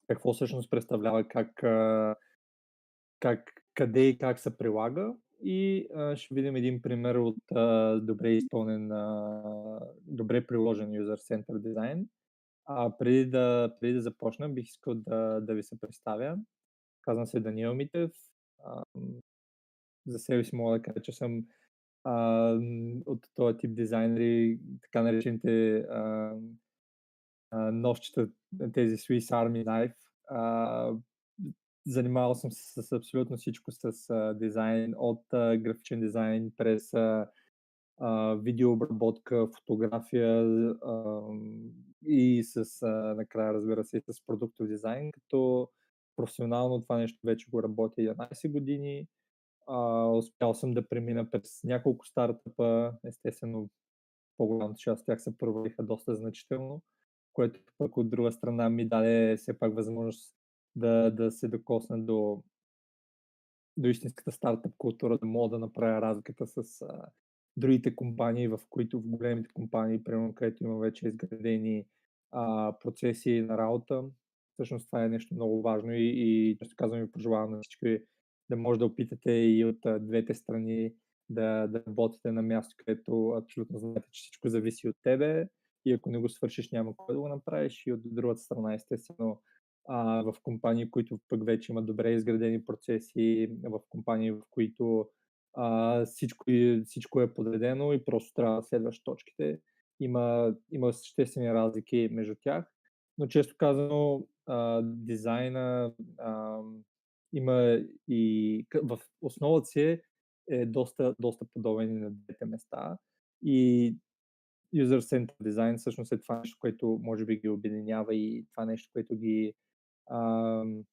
какво всъщност представлява, къде и как се прилага и ще видим един пример от добре изпълнен, добре приложен User Center дизайн. Преди да започна, бих искал да ви се представя. Казвам се Даниел Митев. За себе си мога да кажа, че съм от този тип дизайнери, така наречените ножчета, тези Swiss Army Knife. А, Занимавал съм се с абсолютно всичко с дизайн, от графичен дизайн през видеообработка, фотография и накрая, разбира се, и с продуктов дизайн, като професионално това нещо вече го работя 11 години. Успял съм да премина през няколко стартъпа, естествено по-голямата част от тях се провалиха доста значително, което пък от друга страна ми даде все пак възможност да се докосна до истинската стартъп култура, да мога да направя разликата с другите компании, в големите компании, примерно, където има вече изградени процеси на работа. Всъщност това е нещо много важно и често казвам ви пожелавам на всички да може да опитате и от двете страни да работите на място, където абсолютно знаете, че всичко зависи от тебе и ако не го свършиш, няма кой да го направиш. И от другата страна, естествено, в компании, които пък вече имат добре изградени процеси, в компании, в които всичко е подредено и просто трябва да следваш точките. Има съществени разлики между тях, но често казано дизайна има и в основата си е доста подобен и на двете места. И User Centered Design всъщност е това нещо, което може би ги обединява и това нещо, което ам,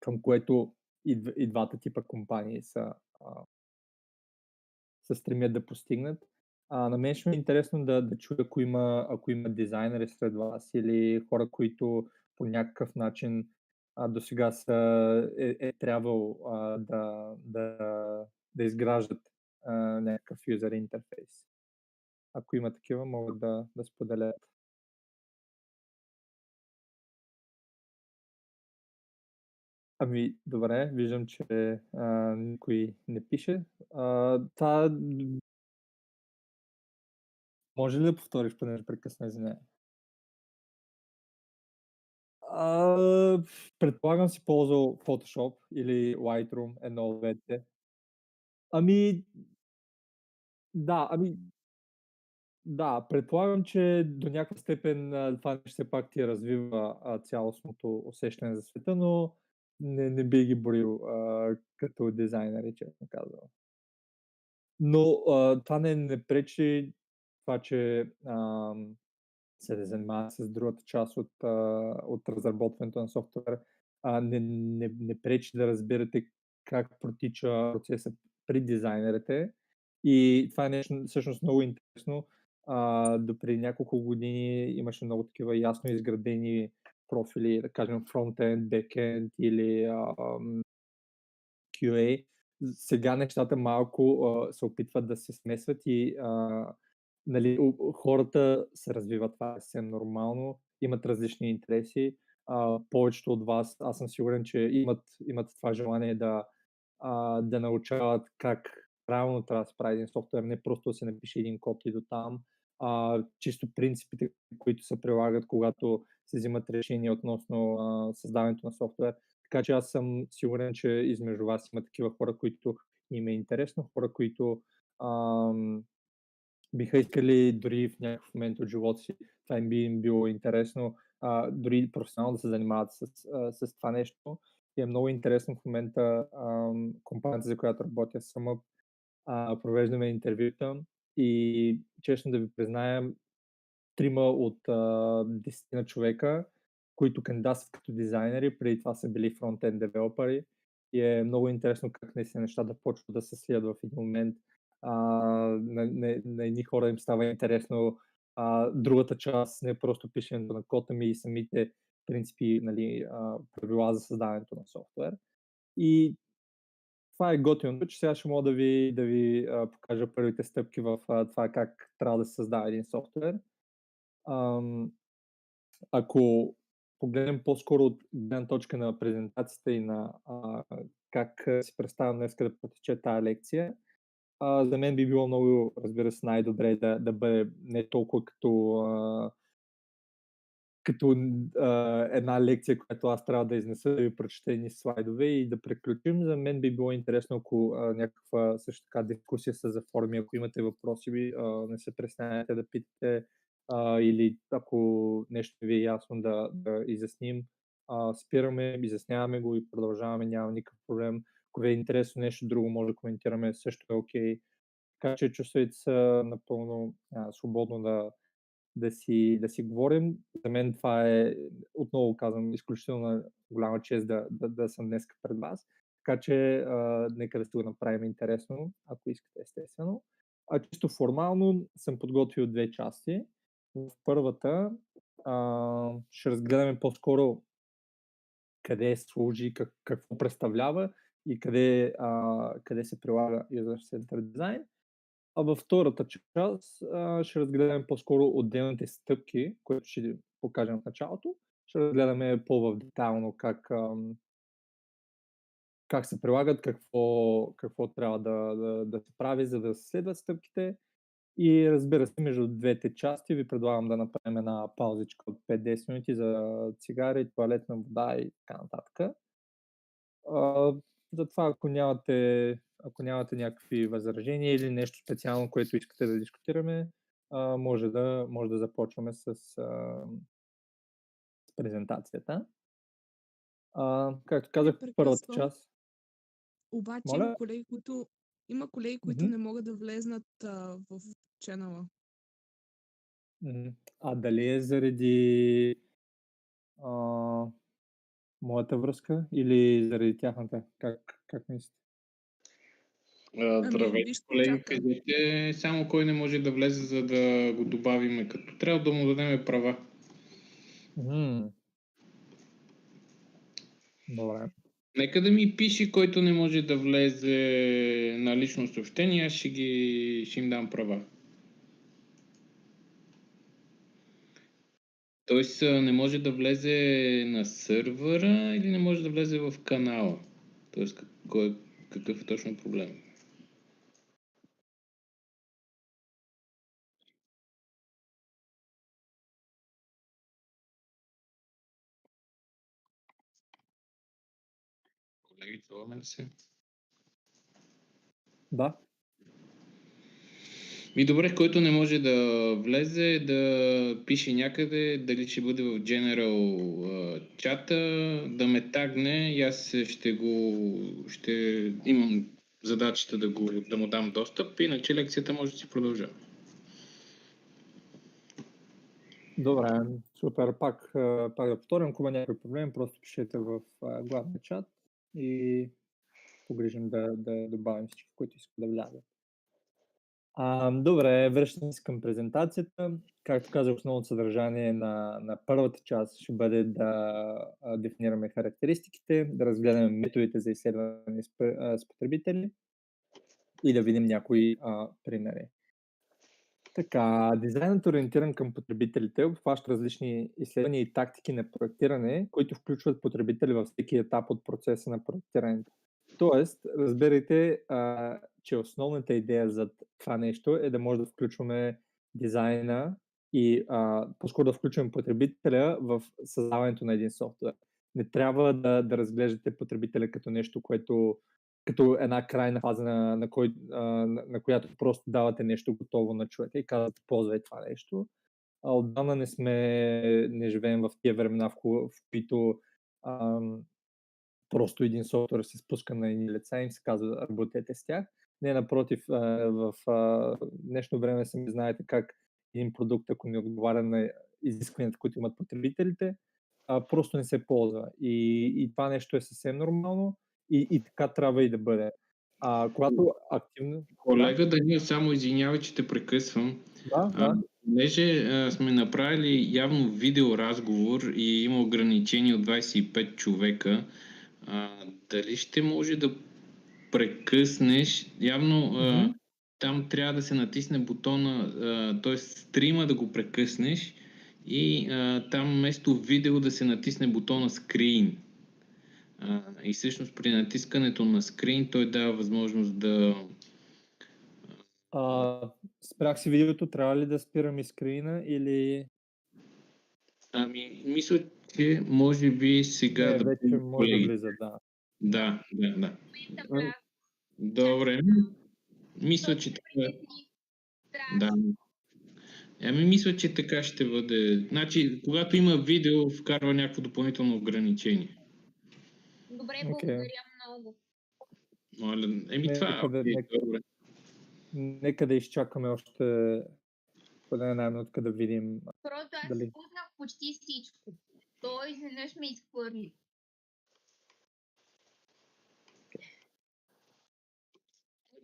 към което и двата типа компании се стремят да постигнат. На мен ще ми е интересно да чуя, ако има дизайнери сред вас или хора, които по някакъв начин досега е трябвало да изграждат някакъв юзер интерфейс. Ако има такива, могат да споделят. Ами, добре, виждам, че никой не пише. Това може ли да повториш, понеже прекъсна, извинявай? А, Предполагам си ползвал Photoshop или Lightroom, едно от двете. Ами, да, да, предполагам, че до някаква степен това нещо все пак ти развива цялостното усещане за света, но не би ги броил като дизайнери, честно казано. Но това не пречи това, че се занимава с другата част от разработването на софтуер, не пречи да разбирате как протича процесът при дизайнерите. И това е нещо всъщност много интересно. Допреди няколко години имаше много такива ясно изградени профили, да кажем фронтенд, бекенд или QA. Сега нещата малко се опитват да се смесват и нали, хората се развиват, това е съвсем нормално, имат различни интереси. Повечето от вас, аз съм сигурен, че имат това желание да научават как правилно трябва да се прави един софтуер, не просто да се напише един код и до там. Чисто принципите, които се прилагат, когато се взимат решения относно създаването на софтуер. Така че аз съм сигурен, че измежду вас има такива хора, които им е интересно, хора, които биха искали дори в някакъв момент от живота си, това им било интересно, дори професионално да се занимават с това нещо. И е много интересно в момента компанията, за която работя, SumUp, провеждаме интервюта и честно да ви призная, трима от 10 човека, които кандидатстват като дизайнери, преди това са били фронтенд девелопери и е много интересно как наистина нещата почват да се сливат в един момент. На едни хора им става интересно другата част, не просто пишенето на код, ами и самите принципи, нали, правила за създаването на софтуер. И това е готиното, че сега ще мога да ви покажа първите стъпки в това как трябва да се създава един софтуер. Ам, ако погледнем по-скоро от гледна точка на презентацията и на как си представям днес да протече тази лекция, за мен би било много, разбира се, най-добре да бъде не толкова като една лекция, която аз трябва да изнеса, да ви прочета едни слайдове и да приключим. За мен би било интересно, ако някаква също така дискусия се заформи. Ако имате въпроси, не се притеснявайте да питате, или ако нещо не ви е ясно да изясним. Спираме, изясняваме го и продължаваме, няма никакъв проблем. Ако ви е интересно нещо друго, може да коментираме, също е окей. Така че чувствайте се напълно свободно да си говорим. За мен това е, отново казвам, изключително голяма чест да съм днес пред вас. Така че нека да си го направим интересно, ако искате, естествено. Чисто формално съм подготвил две части. В първата ще разгледаме по-скоро къде служи, какво представлява и къде се прилага User-Centered Design. А във втората част ще разгледаме по-скоро отделните стъпки, които ще покажем в началото. Ще разгледаме по-детайлно как се прилагат, какво трябва да се прави, за да се следват стъпките. И разбира се, между двете части ви предлагам да направим една паузичка от 5-10 минути за цигари, тоалетна вода и така нататък. Затова, ако нямате някакви възражения или нещо специално, което искате да дискутираме, може да започваме с презентацията. Както казах, първата Прекъсвам. част. Обаче Моля? има колеги, които Мгм. не могат да влезнат в ченъла. Дали е заради а, моята връзка или заради тяхната? Как мислите? Виж Здравейте, в колеги, чата. кажете само кой не може да влезе, за да го добавиме, като трябва да му дадем права. Добре. Нека да ми пише, който не може да влезе на лично съобщение, аз ще им дам права. Тоест не може да влезе на сървъра или не може да влезе в канала. Тоест какъв е точно проблем? Колеги, чуваме ли се? Да. Добре, който не може да влезе, да пише някъде, дали ще бъде в General чата, да ме тагне и аз ще имам задачата да му дам достъп, иначе лекцията може да си продължава. Добре, супер. Пак да повторим, ако има някакви проблеми, просто пишете в главния чат и погрижим да добавим всички, които искат да влязат. Добре, връщаме се към презентацията. Както казах, основното съдържание на първата част ще бъде да дефинираме характеристиките, да разгледаме методите за изследване с потребители и да видим някои примери. Така, дизайнът е ориентиран към потребителите, обхваща различни изследвания и тактики на проектиране, които включват потребители във всеки етап от процеса на проектирането. Тоест, разберете, че основната идея за това нещо е да може да включваме дизайна и по-скоро да включваме потребителя в създаването на един софтуер. Не трябва да разглеждате потребителя като нещо, като една крайна фаза, на която просто давате нещо готово на човека и казвате, ползвай това нещо. Отдавна не живеем в тия времена, в които просто един софтуер се спуска на едни лица и им се казва, работете с тях. Не, напротив, в днешно време сами знаете как един продукт, ако не отговаря на изискванията, които имат потребителите, просто не се ползва. И това нещо е съвсем нормално и така трябва и да бъде. Когато активно... Колега Данил, само извинявай, че те прекъсвам. Да. Понеже сме направили явно видеоразговор и има ограничение от 25 човека, дали ще може да прекъснеш? Явно там трябва да се натисне бутона, т.е. стрима да го прекъснеш и там вместо видео да се натисне бутона Screen. И всъщност при натискането на Screen той дава възможност да... Спрях си видеото, трябва ли да спирам и скрина или... Мисля, че може би сега Не, да вече видим може да колеги. влиза, да. Да. Добре. Мисля, че така... Да. Мисля, че така ще бъде. Значи, когато има видео, вкарва някакво допълнително ограничение. Добре, Окей. благодаря много. Моля, това добре. Нека да изчакаме още поне една минутка да видим. Просто аз дали... пуснах почти всичко. Той изведнъж ме изхвърли.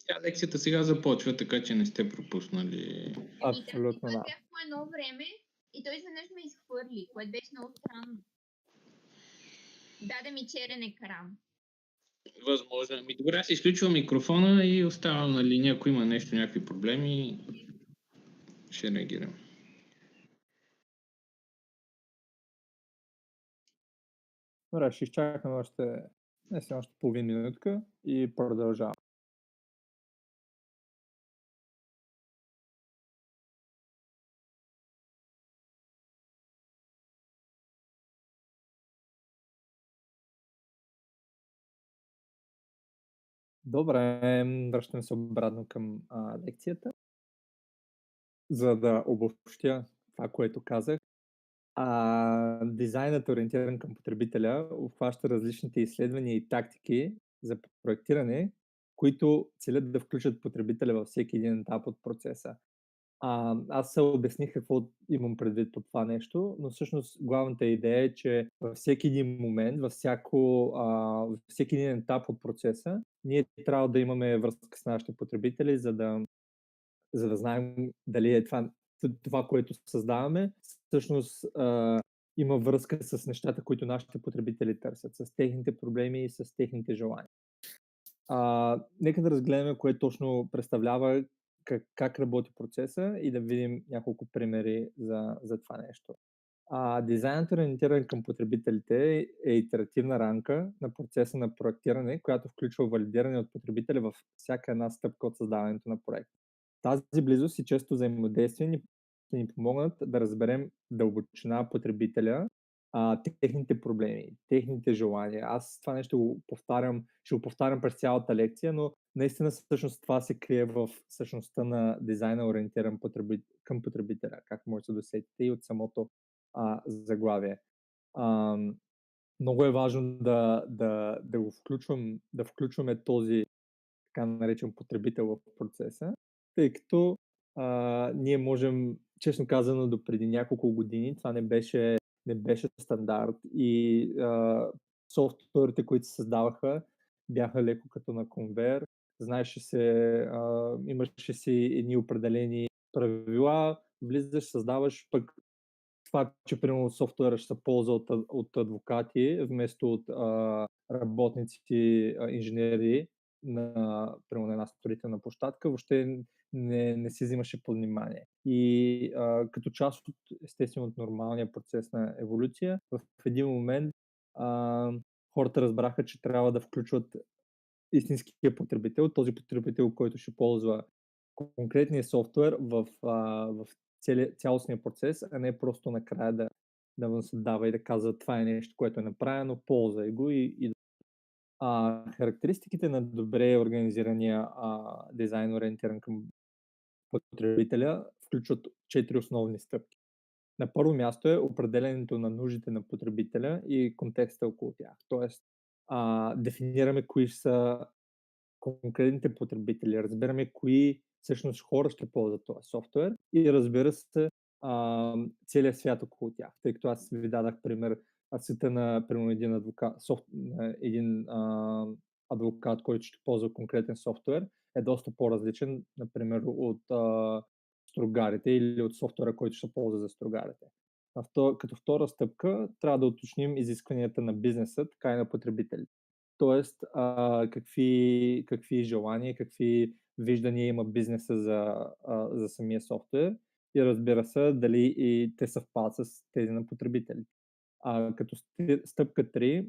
Тя лекцията сега започва, така че не сте пропуснали. Абсолютно да. Бях по едно време и той изведнъж ме изхвърли, което беше много странно. Даде ми черен екран. Възможно. Добре, аз изключвам микрофона и оставам на линия, ако има нещо, някакви проблеми, ще реагирам. Добре, ще изчакаме още половин минутка и продължавам. Добре, връщам се обратно към лекцията. За да обобщя това, което казах. Дизайнът, ориентиран към потребителя, обхваща различните изследвания и тактики за проектиране, които целят да включат потребителя във всеки един етап от процеса. Аз се обясних какво имам предвид по това нещо, но всъщност главната идея е, че във всеки един момент, във всеки един етап от процеса, ние трябва да имаме връзка с нашите потребители, за да знаем дали е това, което създаваме, всъщност има връзка с нещата, които нашите потребители търсят, с техните проблеми и с техните желания. Нека да разгледаме кое точно представлява как работи процеса и да видим няколко примери за това нещо. Дизайнът, ориентиран към потребителите, е итеративна рамка на процеса на проектиране, която включва валидиране от потребителя във всяка една стъпка от създаването на проект. Тази близост и често взаимодействие ще ни помогнат да разберем дълбочина потребителя, техните проблеми, техните желания. Аз това нещо ще го повтарям през цялата лекция, но наистина всъщност това се крие в същността на дизайна, ориентиран към потребителя, как може да се досетите и от самото заглавие. Много е важно да включваме този така наречен потребител в процеса, тъй като ние можем, честно казано, до преди няколко години това не беше стандарт и софтуерите, които се създаваха, бяха леко като на конвейер. Знаеше се, имаше си едни определени правила, влизаш, създаваш, пък това, че примерно софтуера ще се ползва от адвокати вместо от работници, инженери примерно на една строителна площадка, въобще не се взимаше под внимание. И като част естествено от нормалния процес на еволюция, в един момент хората разбраха, че трябва да включват истинския потребител, този потребител, който ще ползва конкретния софтуер в цялостния процес, а не просто накрая да му се дава и да казва това е нещо, което е направено, ползвай го и характеристиките на добре организирания дизайн, ориентиран към потребителя, включват 4 основни стъпки. На първо място е определенето на нуждите на потребителя и контекста около тях. Тоест, дефинираме кои са конкретните потребители, разбираме кои всъщност хора ще ползват този софтуер и разбира се целият свят около тях. Тъй като аз ви дадах пример, света на примерно един адвокат, който ще ползва конкретен софтуер, е доста по-различен, например, от стругарите или от софтуера, който ще ползва за стругарите. Като втора стъпка трябва да уточним изискванията на бизнеса, така и на потребителите. Тоест, какви желания, какви виждания има бизнеса за самия софтуер и разбира се, дали и те съвпадат с тези на потребителите. Като стъпка 3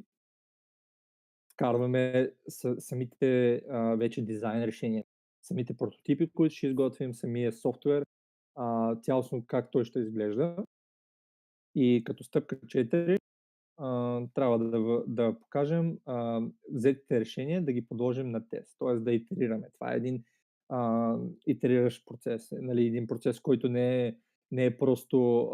вкарваме самите вече дизайн решения, самите прототипи, които ще изготвим, самия софтуер, цялостно как той ще изглежда. И като стъпка 4 трябва да покажем взетите решения, да ги подложим на тест, т.е. да итерираме. Това е един итериращ процес, нали, един процес, който не е просто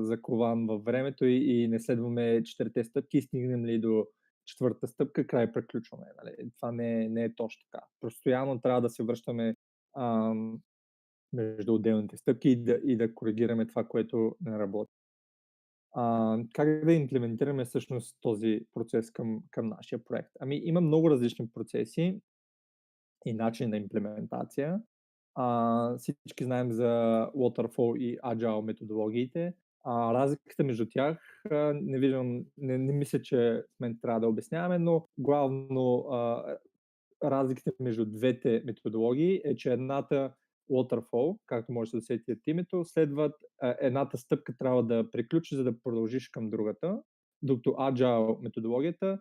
закован във времето и не следваме 4 стъпки и стигнем ли до 4-та стъпка, край приключваме. Нали. Това не е точно така. Постоянно трябва да се връщаме между отделните стъпки и да коригираме това, което не работи. Как да имплементираме всъщност този процес към нашия проект? Има много различни процеси и начини на имплементация. Всички знаем за Waterfall и Agile методологиите. Разликата между тях не мисля, че в мен трябва да обясняваме, но главно разликата между двете методологии е, че едната Waterfall, както може да се сетите от името, следват едната стъпка трябва да приключи, за да продължиш към другата, докато Agile методологията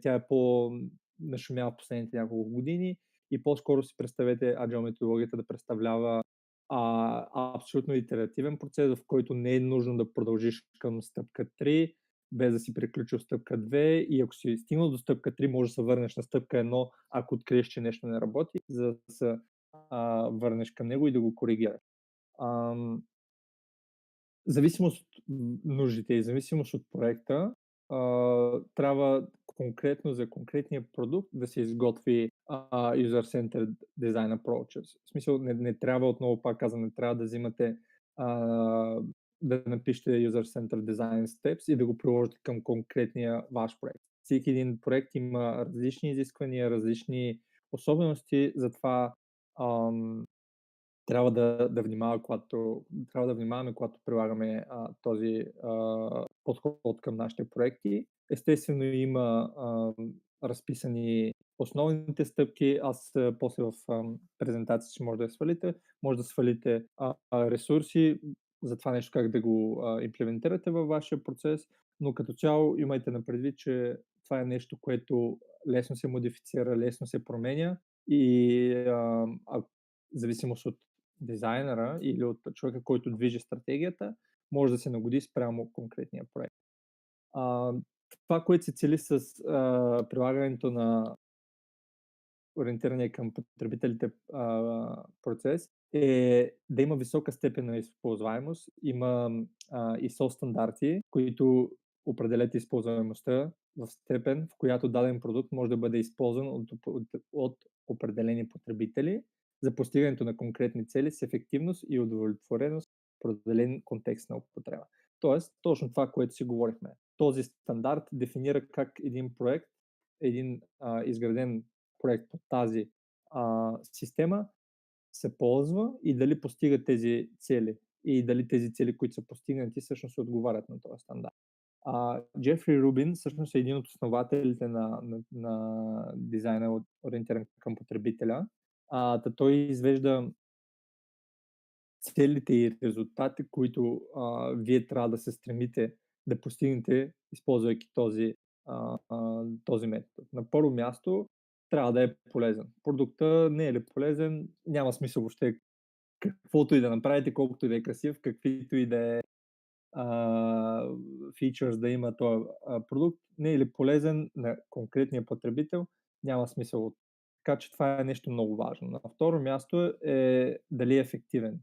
тя е по-нашумяла в последните няколко години и по-скоро си представете Agile методологията да представлява абсолютно итеративен процес, в който не е нужно да продължиш към стъпка 3, без да си приключил стъпка 2 и ако си стигнал до стъпка 3, може да се върнеш на стъпка 1, ако откриеш, че нещо не работи, за да се върнеш към него и да го коригираш. Зависимост от нуждите и зависимост от проекта, трябва конкретно за конкретния продукт да се изготви User-Centered Design Approaches. В смисъл, не трябва, отново пак казвам, не трябва да взимате да напишете User-Centered Design Steps и да го приложите към конкретния ваш проект. Всеки един проект има различни изисквания, различни особености, затова трябва да внимаваме, когато прилагаме този подход към нашите проекти. Естествено има разписани основните стъпки. Аз после в презентация ще може да я свалите. Може да свалите ресурси за това нещо, как да го имплементирате във вашия процес, но като цяло имайте на предвид, че това е нещо, което лесно се модифицира, лесно се променя и в зависимост от дизайнера или от човека, който движи стратегията, може да се нагоди спрямо конкретния проект. Това, което се цели с прилагането на ориентирания към потребителите процес е да има висока степен на използваемост. Има ISO стандарти, които определят използваемостта в степен, в която даден продукт може да бъде използван от определени потребители за постигането на конкретни цели с ефективност и удовлетвореност в определен контекст на употреба. Тоест, точно това, което си говорихме. Този стандарт дефинира как един проект, един изграден проект по тази система се ползва и дали постига тези цели и дали тези цели, които са постигнати, всъщност отговарят на този стандарт. Джефри Рубин всъщност е един от основателите на дизайна, ориентиран към потребителя. Той извежда целите и резултати, които вие трябва да се стремите да постигнете, използвайки този метод. На първо място трябва да е полезен. Продукта не е ли полезен, няма смисъл въобще каквото и да направите, колкото и да е красив, каквито и да е фичърс да има този продукт, не е ли полезен на конкретния потребител, няма смисъл. Така че това е нещо много важно. На второ място е дали е ефективен.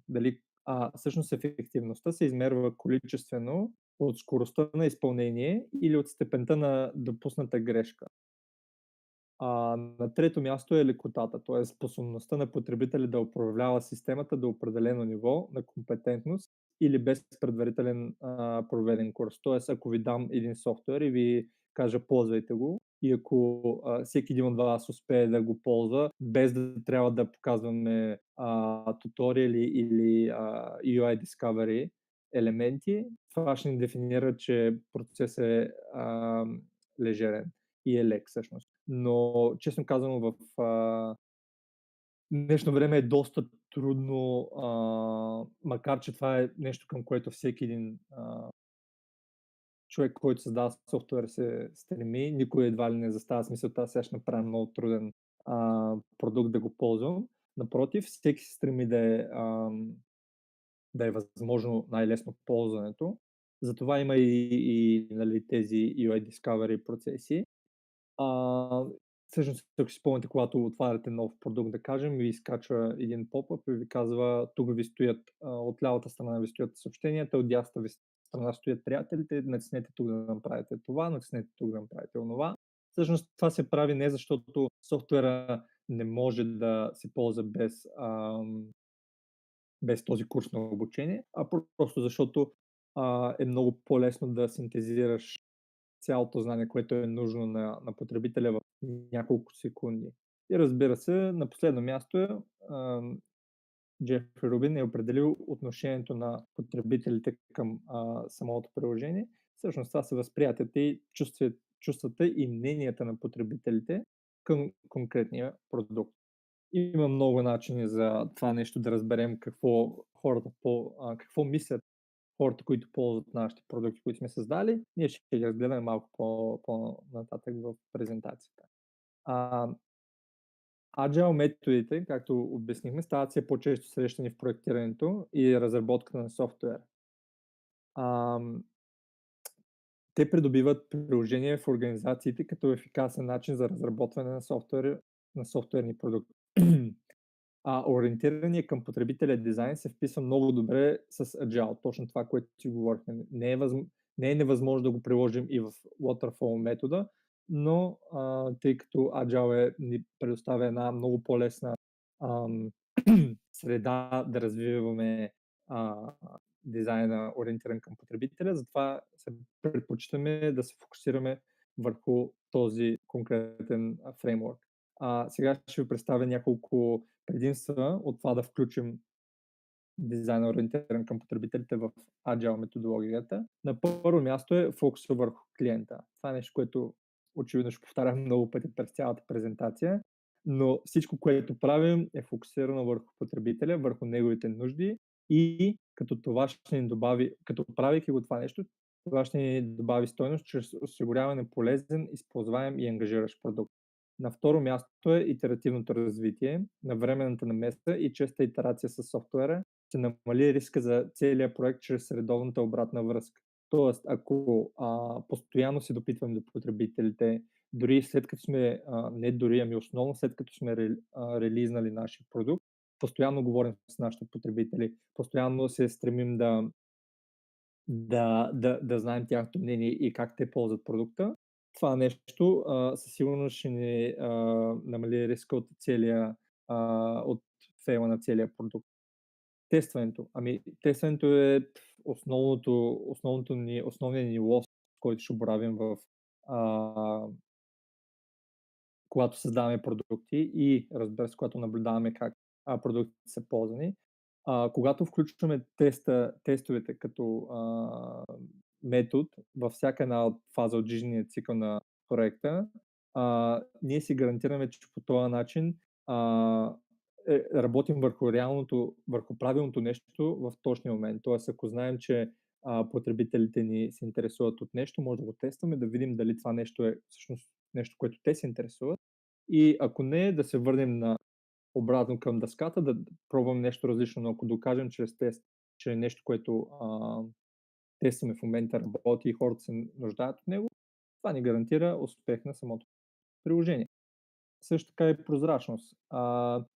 Всъщност ефективността се измерва количествено от скоростта на изпълнение или от степента на допусната грешка. На трето място е лекотата, т.е. способността на потребителя да управлява системата до определено ниво на компетентност или без предварителен проведен курс. Т.е. ако ви дам един софтуер и ви кажа ползвайте го и ако всеки един от вас успее да го ползва, без да трябва да показваме туториали или UI Discovery елементи, това ще ни дефинира, че процесът е лежерен и е лек всъщност. Но, честно казано, днешно време е доста трудно, макар че това е нещо, към което всеки един човек, който създава софтуер, се стреми. Никой едва ли не застава смисълта, сега ще направя много труден продукт да го ползвам. Напротив, всеки се стреми да е възможно най-лесно ползването. Затова има и нали, тези UI Discovery процеси. Всъщност, ако си спомняте, когато отваряте нов продукт, да кажем, ви изкачва един поп-ъп и ви казва, тук ви стоят, от лявата страна ви стоят съобщенията, от дясната ви страна стоят приятелите, натиснете тук да направите това, натиснете тук да направите онова. Всъщност това се прави не защото софтуера не може да се ползва без този курс на обучение, а просто защото е много по-лесно да синтезираш цялото знание, което е нужно на потребителя в няколко секунди. И разбира се, на последно място Джефри Рубин е определил отношението на потребителите към самото приложение. Всъщност това са възприятията и чувствата и мненията на потребителите към конкретния продукт. Има много начини за това нещо да разберем какво мислят хората, които ползват нашите продукти, които сме създали. Ние ще ги разгледаме малко по-нататък в презентацията. Agile методите, както обяснихме, стават все по-често срещани в проектирането и разработката на софтуер. Те придобиват приложение в организациите като ефикасен начин за разработване на софтуерни продукти. Ориентирания към потребителя дизайн се вписва много добре с Agile, точно това, което си говорихме. Не е невъзможно да го приложим и в Waterfall метода, но тъй като Agile ни предоставя една много по-лесна среда да развиваме дизайна, ориентиран към потребителя, затова се предпочитаме да се фокусираме върху този конкретен фреймворк. Сега ще ви представя няколко предимства от това да включим дизайн ориентиран към потребителите в Agile методологията. На първо място е фокуса върху клиента. Това е нещо, което очевидно ще повтарям много пъти през цялата презентация, но всичко, което правим, е фокусирано върху потребителя, върху неговите нужди и като това ще ни добави, като правейки го това нещо, това ще ни добави стойност чрез осигуряване на полезен, използваем и ангажиращ продукт. На второ място е итеративното развитие, навременната намеса и честа итерация с софтуера ще намали риска за целия проект чрез редовната обратна връзка. Тоест, ако постоянно се допитваме до потребителите, дори след като сме, не дори, ами основно след като сме релизнали нашия продукт, постоянно говорим с нашите потребители, постоянно се стремим да знаем тяхното мнение и как те ползват продукта. Това нещо със сигурност ще ни намали риска от фейла на целия продукт. Тестването. Тестването е основният ни лост, който ще боравим когато създаваме продукти и разбира се, когато наблюдаваме как продуктите са ползвани. Когато включваме тестовете като метод във всяка една фаза от жизнения цикъл на проекта, ние си гарантираме, че по този начин работим върху правилното нещо в точния момент. Тоест, ако знаем, че потребителите ни се интересуват от нещо, може да го тестваме, да видим дали това нещо е всъщност нещо, което те се интересуват. И ако не, да се върнем обратно към дъската, да пробваме нещо различно, но ако докажем чрез тест, че е нещо, което тестваме в момента работи и хората се нуждаят от него, това ни гарантира успех на самото приложение. Също така и прозрачност.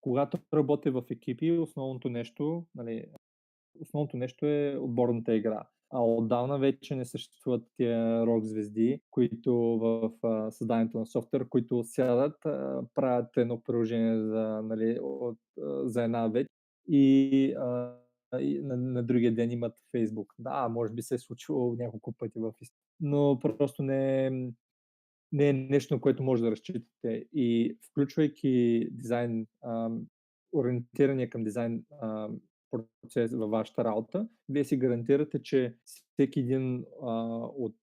Когато работя в екипи, основното нещо е отборната игра. Отдавна вече не съществуват тия рок звезди, които в създанието на софтуер, които сядат, правят едно приложение за една вечер и на другия ден имат Facebook. Да, може би се е случило няколко пъти в история, но просто не е нещо, на което може да разчитате. И включвайки дизайн, ориентирания към дизайн процес във вашата работа, вие си гарантирате, че всеки един от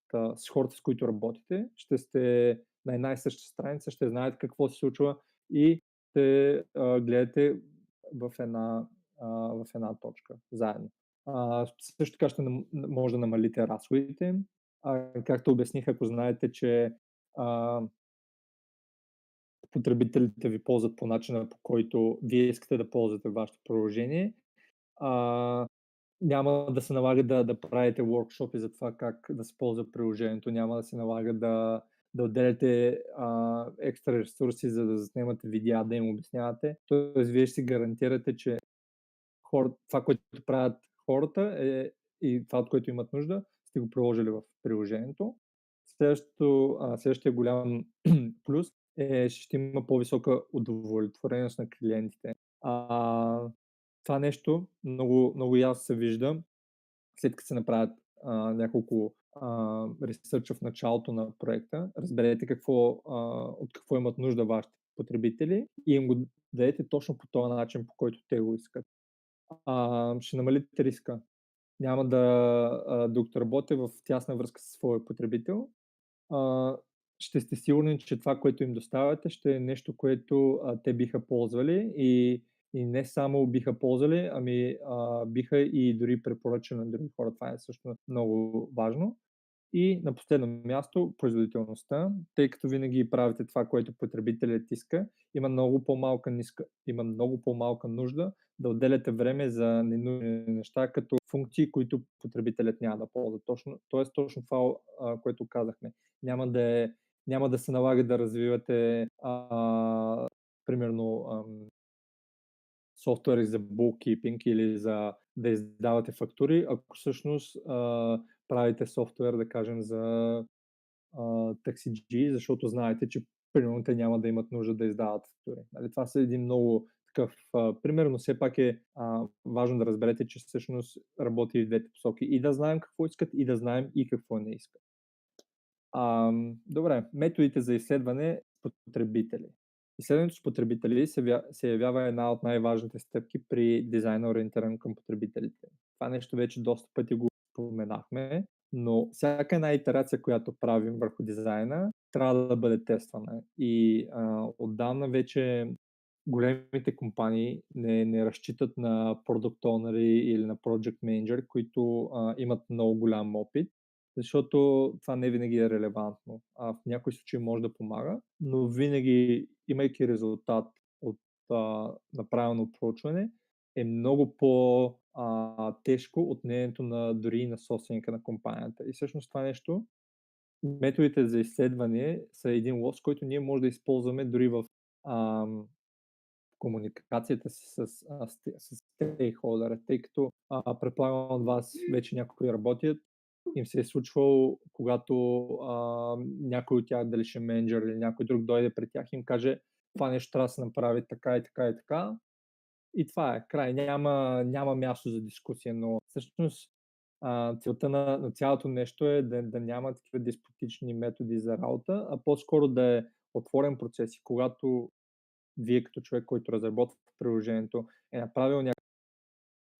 хората, с които работите, ще сте на една и съща страница, ще знаят какво се случва и ще гледате в една точка заедно. Също така ще може да намалите разходите. Както обясних, ако знаете, че потребителите ви ползват по начина, по който вие искате да ползвате вашето приложение, няма да се налага да правите workshop за това как да се ползва приложението, няма да се налага да отделяте екстра ресурси, за да заснемате видеа, да им обяснявате. Тоест, вие ще си гарантирате, че това, което правят хората и това, от което имат нужда, сте го приложили в приложението. Следващия голям плюс ще има по-висока удовлетвореност на клиентите. Това нещо много, много ясно се вижда, след като се направят няколко ресърча в началото на проекта, разберете от какво имат нужда вашите потребители и им го дадете точно по този начин, по който те го искат. Ще намалите риска. Няма да работя в тясна връзка с своя потребител. Ще сте сигурни, че това, което им доставяте, ще е нещо, което те биха ползвали и не само биха ползвали, ами биха и дори препоръчали на други хора. Това е също много важно. И на последно място, производителността, тъй като винаги правите това, което потребителят иска, има много по-малка нужда да отделяте време за ненужни неща, като функции, които потребителят няма да ползва. Тоест точно това, което казахме. Няма да се налага да развивате примерно софтуери за bookkeeping или да издавате фактури, ако всъщност правите софтуер, да кажем, за таксиджи, защото знаете, че примерно те няма да имат нужда да издават фактури. Нали? Това са един много такъв пример, но все пак е важно да разберете, че всъщност работи в двете посоки. И да знаем какво искат, и да знаем и какво не искат. Добре, методите за изследване с потребители. Изследването с потребители се явява една от най-важните стъпки при дизайна, ориентиран към потребителите. Това нещо вече доста пъти го споменахме, но всяка една итерация, която правим върху дизайна, трябва да бъде тествана. И отдавна вече големите компании не разчитат на product owner или на project manager, които имат много голям опит, защото това не винаги е релевантно. В някои случаи може да помага, но винаги, имайки резултат от направено проучване, е много по-тежко от мнението дори на собственика на компанията. И всъщност това нещо, методите за изследване са един лост, който ние може да използваме дори в комуникацията си с стейкхолдера, тъй като предполагам от вас вече някои работят, им се е случвало, когато някой от тях, дали ще менеджер или някой друг дойде пред тях и им каже, това нещо трябва да се направи така и така и така. И това е край. Няма място за дискусия, но всъщност целта на цялото нещо е да няма такива деспотични методи за работа, а по-скоро да е отворен процес и когато вие като човек, който разработва приложението, е направил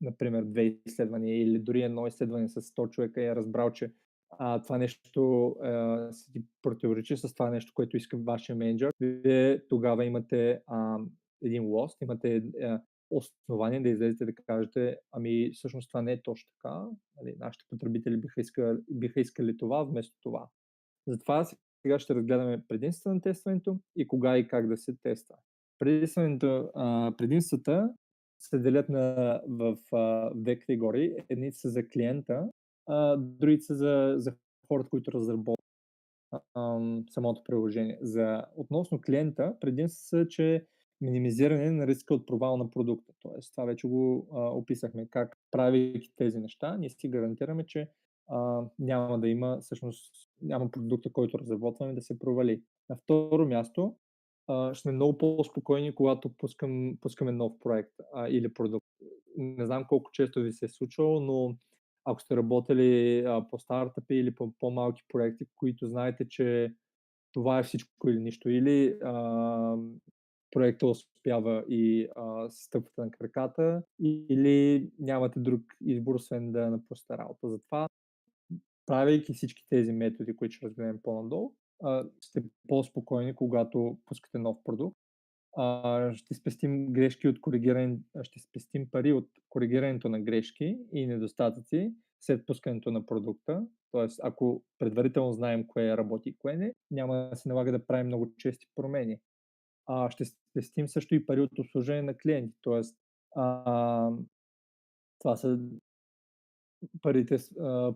например, 2 изследвания или дори едно изследване с 100 човека и е разбрал, че това нещо се ти противоречи с това нещо, което иска вашия менеджер, вие тогава имате един лост, имате основание да излезете да кажете, ами всъщност това не е точно така, нашите потребители биха искали това вместо това. Затова сега ще разгледаме предимствата на тестването и кога и как да се тества. Предимствата се делят в две категории. Едни са за клиента, другите са за хората, които разработват самото приложение. Относно клиента, предимствата са, че минимизиране на риска от провал на продукта. Тоест, това вече го описахме. Как правейки тези неща, ние си гарантираме, че няма да има, всъщност, няма продукта, който разработваме да се провали. На второ място, ще сме много по-спокойни, когато пускаме нов проект или продукт. Не знам колко често ви се е случвало, но ако сте работили по стартъпи или по по-малки проекти, които знаете, че това е всичко или нищо, или проектът успява и се стъпвате на краката, или нямате друг избор, освен да напуснете работа. Затова, правейки всички тези методи, които ще разгледаме по-надолу, сте по-спокойни, когато пускате нов продукт. ще спестим грешки от коригиране, ще спестим пари от коригирането на грешки и недостатъци след пускането на продукта. Тоест, ако предварително знаем кое работи и кое не, няма да се налага да правим много чести промени. Ще спестим също и пари от обслужване на клиенти. Тоест, това са парите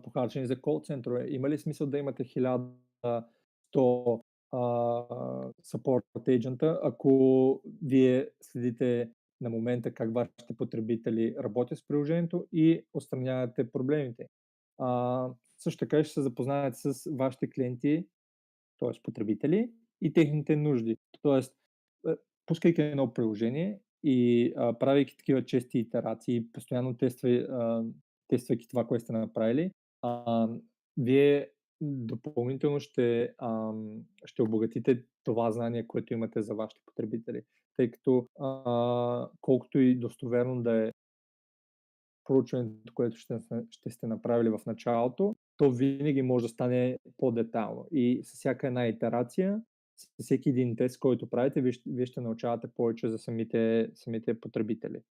похарчени за кол центрове. Има ли смисъл да имате 1100 support agent, ако вие следите на момента как вашите потребители работят с приложението и отстранявате проблемите? Също така ще се запознаете с вашите клиенти, т.е. потребители и техните нужди. Тоест, пускайки едно приложение и правейки такива чести итерации, постоянно тествайки това, което сте направили, вие допълнително ще обогатите това знание, което имате за вашите потребители. Тъй като колкото и достоверно да е проучването, което ще сте направили в началото, то винаги може да стане по-детайлно. И с всяка една итерация, с всеки един тест, който правите, вие ще научавате повече за самите потребители.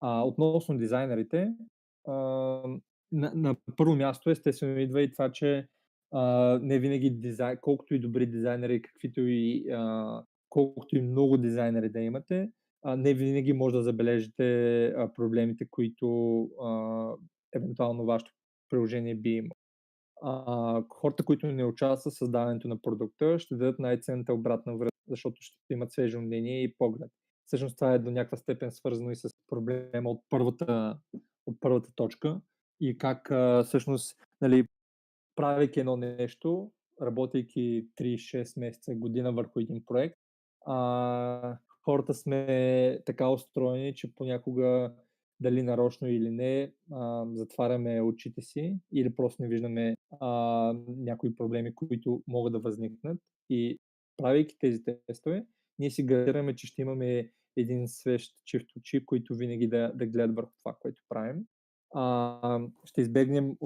Относно дизайнерите, на първо място естествено идва и това, че не винаги колкото и добри дизайнери, колкото и много дизайнери да имате, не винаги може да забележите проблемите, които евентуално вашето приложение би имало. Хората, които не участват в създаването на продукта, ще дадат най-ценната обратна връзка, защото ще имат свежо мнение и поглед. Всъщност това е до някаква степен свързано и с проблема от първата точка и как всъщност, правейки едно нещо, работейки 3-6 месеца, година върху един проект, хората сме така устроени, че понякога, дали нарочно или не, затваряме очите си или просто не виждаме някои проблеми, които могат да възникнат. И правейки тези тестове, ние си гарантираме, че ще имаме един свещ чифт очи, които винаги да гледат върху това, което правим. Ще избегнем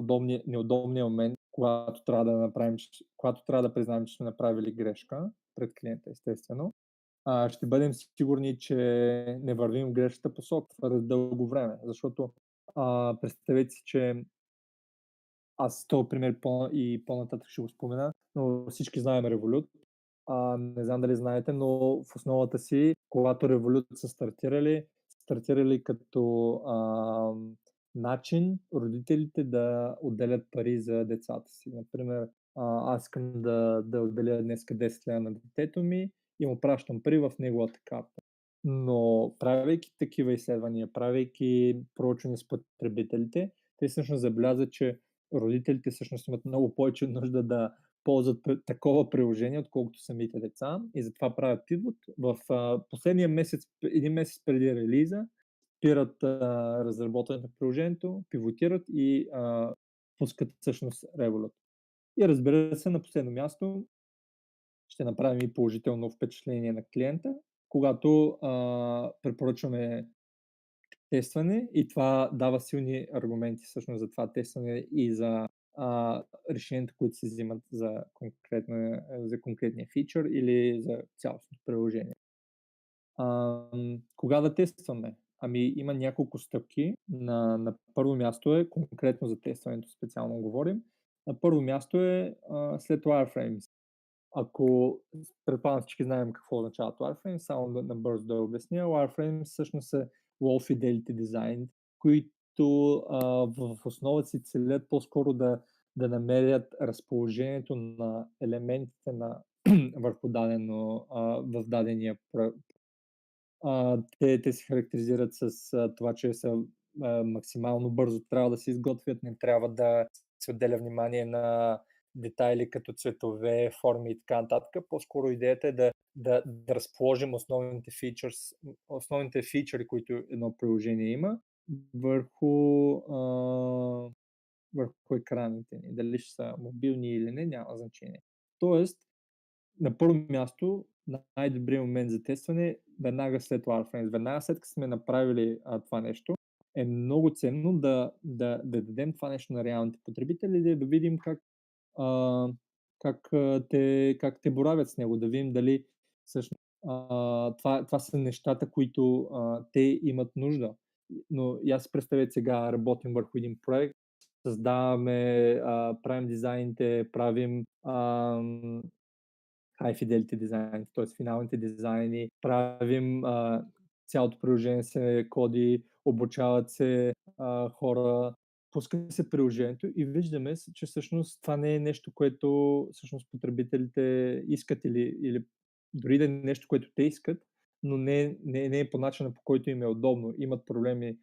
неудобния момент, когато трябва да признаем, че сме направили грешка пред клиента, естествено. Ще бъдем сигурни, че не вървим в грешната посока твърде дълго време, защото представете си, че аз този пример и по-нататък ще го спомена, но всички знаем Revolut. Не знам дали знаете, но в основата си, когато Revolut са стартирали като начин родителите да отделят пари за децата си. Например, аз искам да отделя днес 10 лева на детето ми и му пращам пари в неговата карта. Но правейки такива изследвания, правейки проучвания с потребителите, те всъщност забелязват, че родителите всъщност имат много повече нужда да ползват такова приложение, отколкото самите деца, и затова правят пивот. В последния месец, един месец преди релиза, спират разработването на приложението, пивотират и пускат всъщност Revolut. И разбира се, на последно място ще направим и положително впечатление на клиента, когато препоръчваме тестване, и това дава силни аргументи всъщност за това тестване и за решенията, които се взимат за конкретния фичър или за цялостното приложение. Кога да тестваме? Има няколко стъпки. На първо място е, конкретно за тестването специално говорим, на първо място е след wireframes. Ако предполагам всички знаем какво означава wireframes, само набързо да обясня. Wireframes всъщност е low fidelity design, които в основа си целят по-скоро да намерят разположението на елементите върху в дадения проект. Те се характеризират с това, че са максимално бързо трябва да се изготвят, не трябва да се отделя внимание на детайли като цветове, форми и така нататък. По-скоро идеята е да разположим основните фичъри, които едно приложение има, върху екраните ни. Дали ще са мобилни или не, няма значение. Тоест, на първо място, най-добрият момент за тестване веднага след wireframes. Веднага след като сме направили това нещо, е много ценно да дадем това нещо на реалните потребители, да видим как те боравят с него, да видим дали всъщност Това са нещата, които те имат нужда. Но я си представете сега, работим върху един проект, създаваме, правим дизайните, правим high fidelity дизайн, т.е. финалните дизайни, правим цялото приложение се коди, обучават се хора, пуска се приложението и виждаме, че всъщност това не е нещо, което всъщност потребителите искат или дори да е нещо, което те искат, но не е по начина, по който им е удобно. Имат проблеми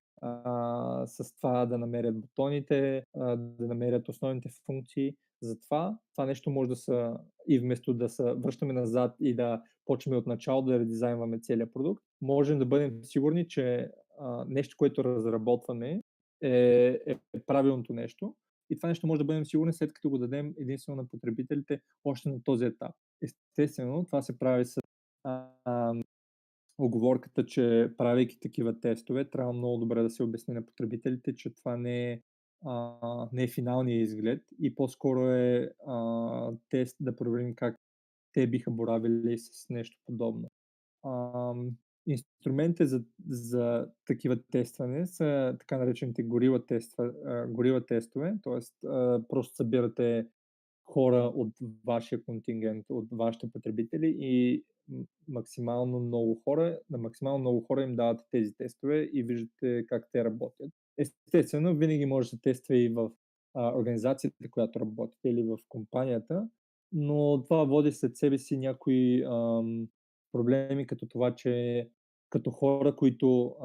с това да намерят бутоните, да намерят основните функции. Затова това нещо може да са и вместо да се връщаме назад и да почваме от начало да редизайнваме целият продукт, можем да бъдем сигурни, че нещо, което разработваме е правилното нещо и това нещо може да бъдем сигурни след като го дадем единствено на потребителите още на този етап. Естествено, това се прави с оговорката, че правейки такива тестове, трябва много добре да се обясни на потребителите, че това не е финалният изглед и по-скоро е тест да проверим как те биха боравили с нещо подобно. Инструментите за такива тестване са така наречените горила тестове, т.е. просто събирате хора от вашия контингент, от вашите потребители и на максимално много хора им давате тези тестове и виждате как те работят. Естествено, винаги може да се тества и в организацията, която работите или в компанията, но това води след себе си някои проблеми, като това, че като хора, които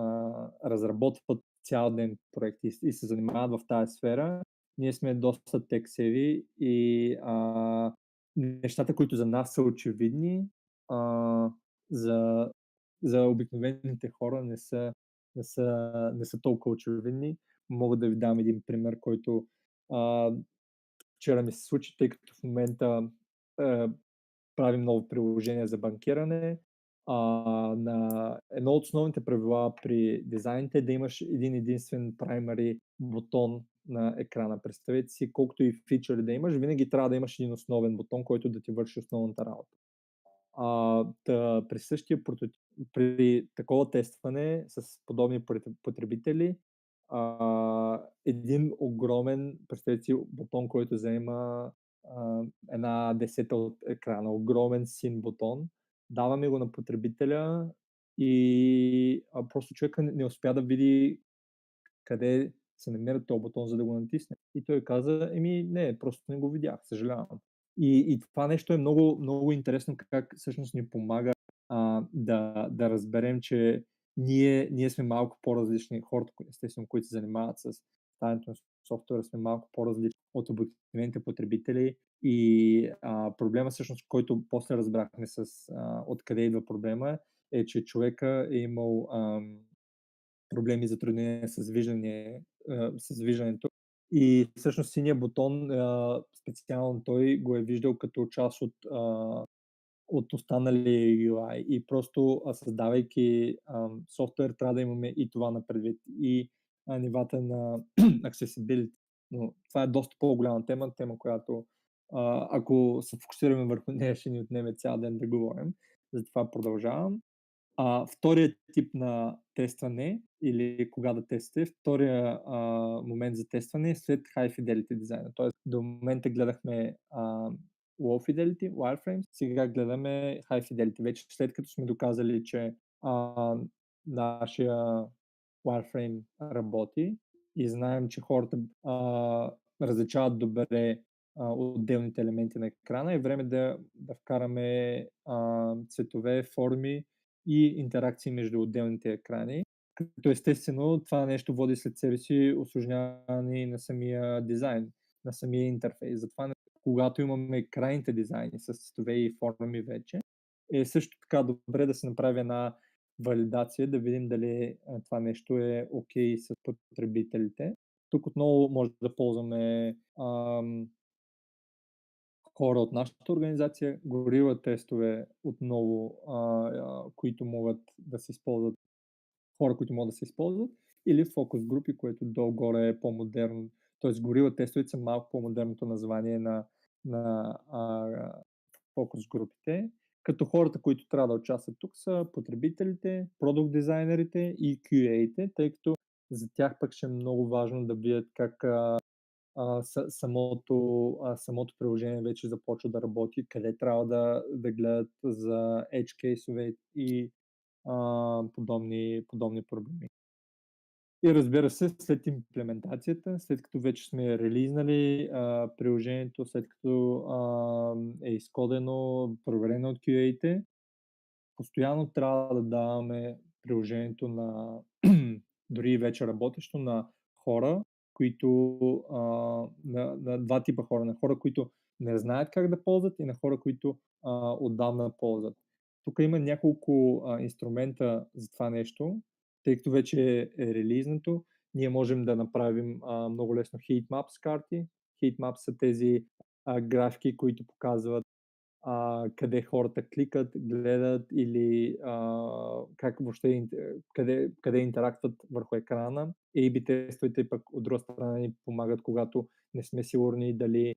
разработват цял ден проекти и се занимават в тази сфера, ние сме доста тексеви и нещата, които за нас са очевидни, за обикновените хора не са толкова очевидни. Мога да ви дам един пример, който вчера ми се случи, тъй като в момента правим ново приложение за банкиране. На едно от основните правила при дизайните е да имаш един единствен primary бутон на екрана. Представете си, колкото и фичъри да имаш, винаги трябва да имаш един основен бутон, който да ти върши основната работа. При такова тестване с подобни потребители, един огромен, представете си, бутон, който заема една десета от екрана, огромен син бутон, даваме го на потребителя и просто човека не успя да види къде се намира този бутон, за да го натисне. И той каза, не, просто не го видях, съжалявам. И това нещо е много, много интересно как всъщност ни помага да разберем, че ние сме малко по-различни, хората, естествено, които се занимават с ставането на софтуера, сме малко по-различни от обикновените потребители и проблема всъщност, който после разбрахме откъде идва проблема, е, че човека е имал проблеми, затруднения с виждането и всъщност синия бутон, специално той го е виждал като част от останали UI и просто създавайки софтуер трябва да имаме и това на предвид и нивата на accessibility. Но това е доста по-голяма тема, която ако се фокусираме върху нея, ще ни отнеме цял ден да говорим. Затова продължавам. Вторият тип на тестване или кога да тестите, втория момент за тестване е след High Fidelity дизайна. Тоест до момента гледахме Low Fidelity, Wireframes, сега гледаме High Fidelity. Вече след като сме доказали, че нашия Wireframe работи и знаем, че хората различават добре отделните елементи на екрана, е време да вкараме цветове, форми и интеракции между отделните екрани. Като естествено това нещо води след себе си усложняване на самия дизайн, на самия интерфейс. Затова когато имаме крайните дизайни с цветове и форми вече, е също така добре да се направи една валидация, да видим дали това нещо е окей с потребителите. Тук отново може да ползваме хора от нашата организация, горила тестове отново, които могат да се използват, хора, които могат да се използват, или фокус групи, което долу-горе е по-модерно. Тоест горила тестовете са малко по-модерното название на фокус групите. Като хората, които трябва да участват тук са потребителите, продукт дизайнерите и QA-те, тъй като за тях пък ще е много важно да видят как самото приложение вече започва да работи, къде трябва да гледат за edge кейсове и подобни проблеми. И разбира се, след имплементацията, след като вече сме релизнали приложението, след като е изкодено, проверено от QA-те, постоянно трябва да даваме приложението на дори вече работещо на хора, които на два типа хора. На хора, които не знаят как да ползват и на хора, които отдавна ползват. Тук има няколко инструмента за това нещо, тъй като вече е релизнато. Ние можем да направим много лесно heatmaps карти. Heatmaps са тези графики, които показват къде хората кликат, гледат или как въобще къде интерактват върху екрана. A/B тестовете пък от друга страна ни помагат, когато не сме сигурни дали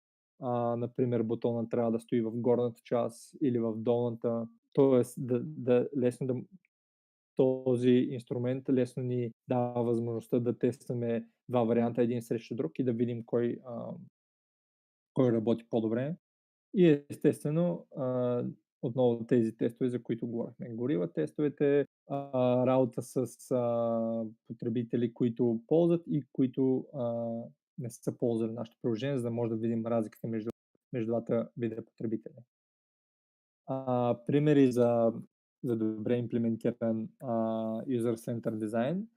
например бутона трябва да стои в горната част или в долната. Тоест лесно този инструмент лесно ни дава възможността да тестваме два варианта един срещу друг и да видим кой работи по-добре. И естествено, отново тези тестове, за които говорихме. Горила тестовете, работа с потребители, които ползват и които не са ползвали нашето приложение, за да може да видим разликата между двата вида потребители. Примери за добре имплементиран user-centered дизайн.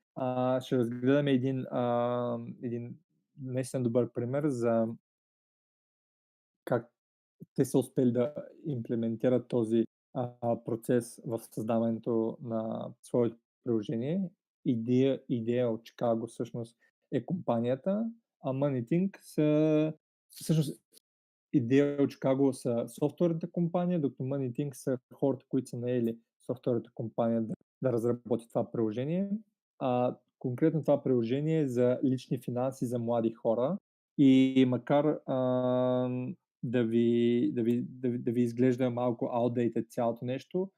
Ще разгледаме един наистина добър пример за как те са успели да имплементират този процес в създаването на своето приложение. Идея от Чикаго всъщност е компанията, а Moneythink всъщност идея от Чикаго са софтуерната компания, докато Moneythink са хората, които са наели софтуерната компания да разработи това приложение. Конкретно това приложение е за лични финанси за млади хора и макар да ви изглежда малко outdated цялото нещо,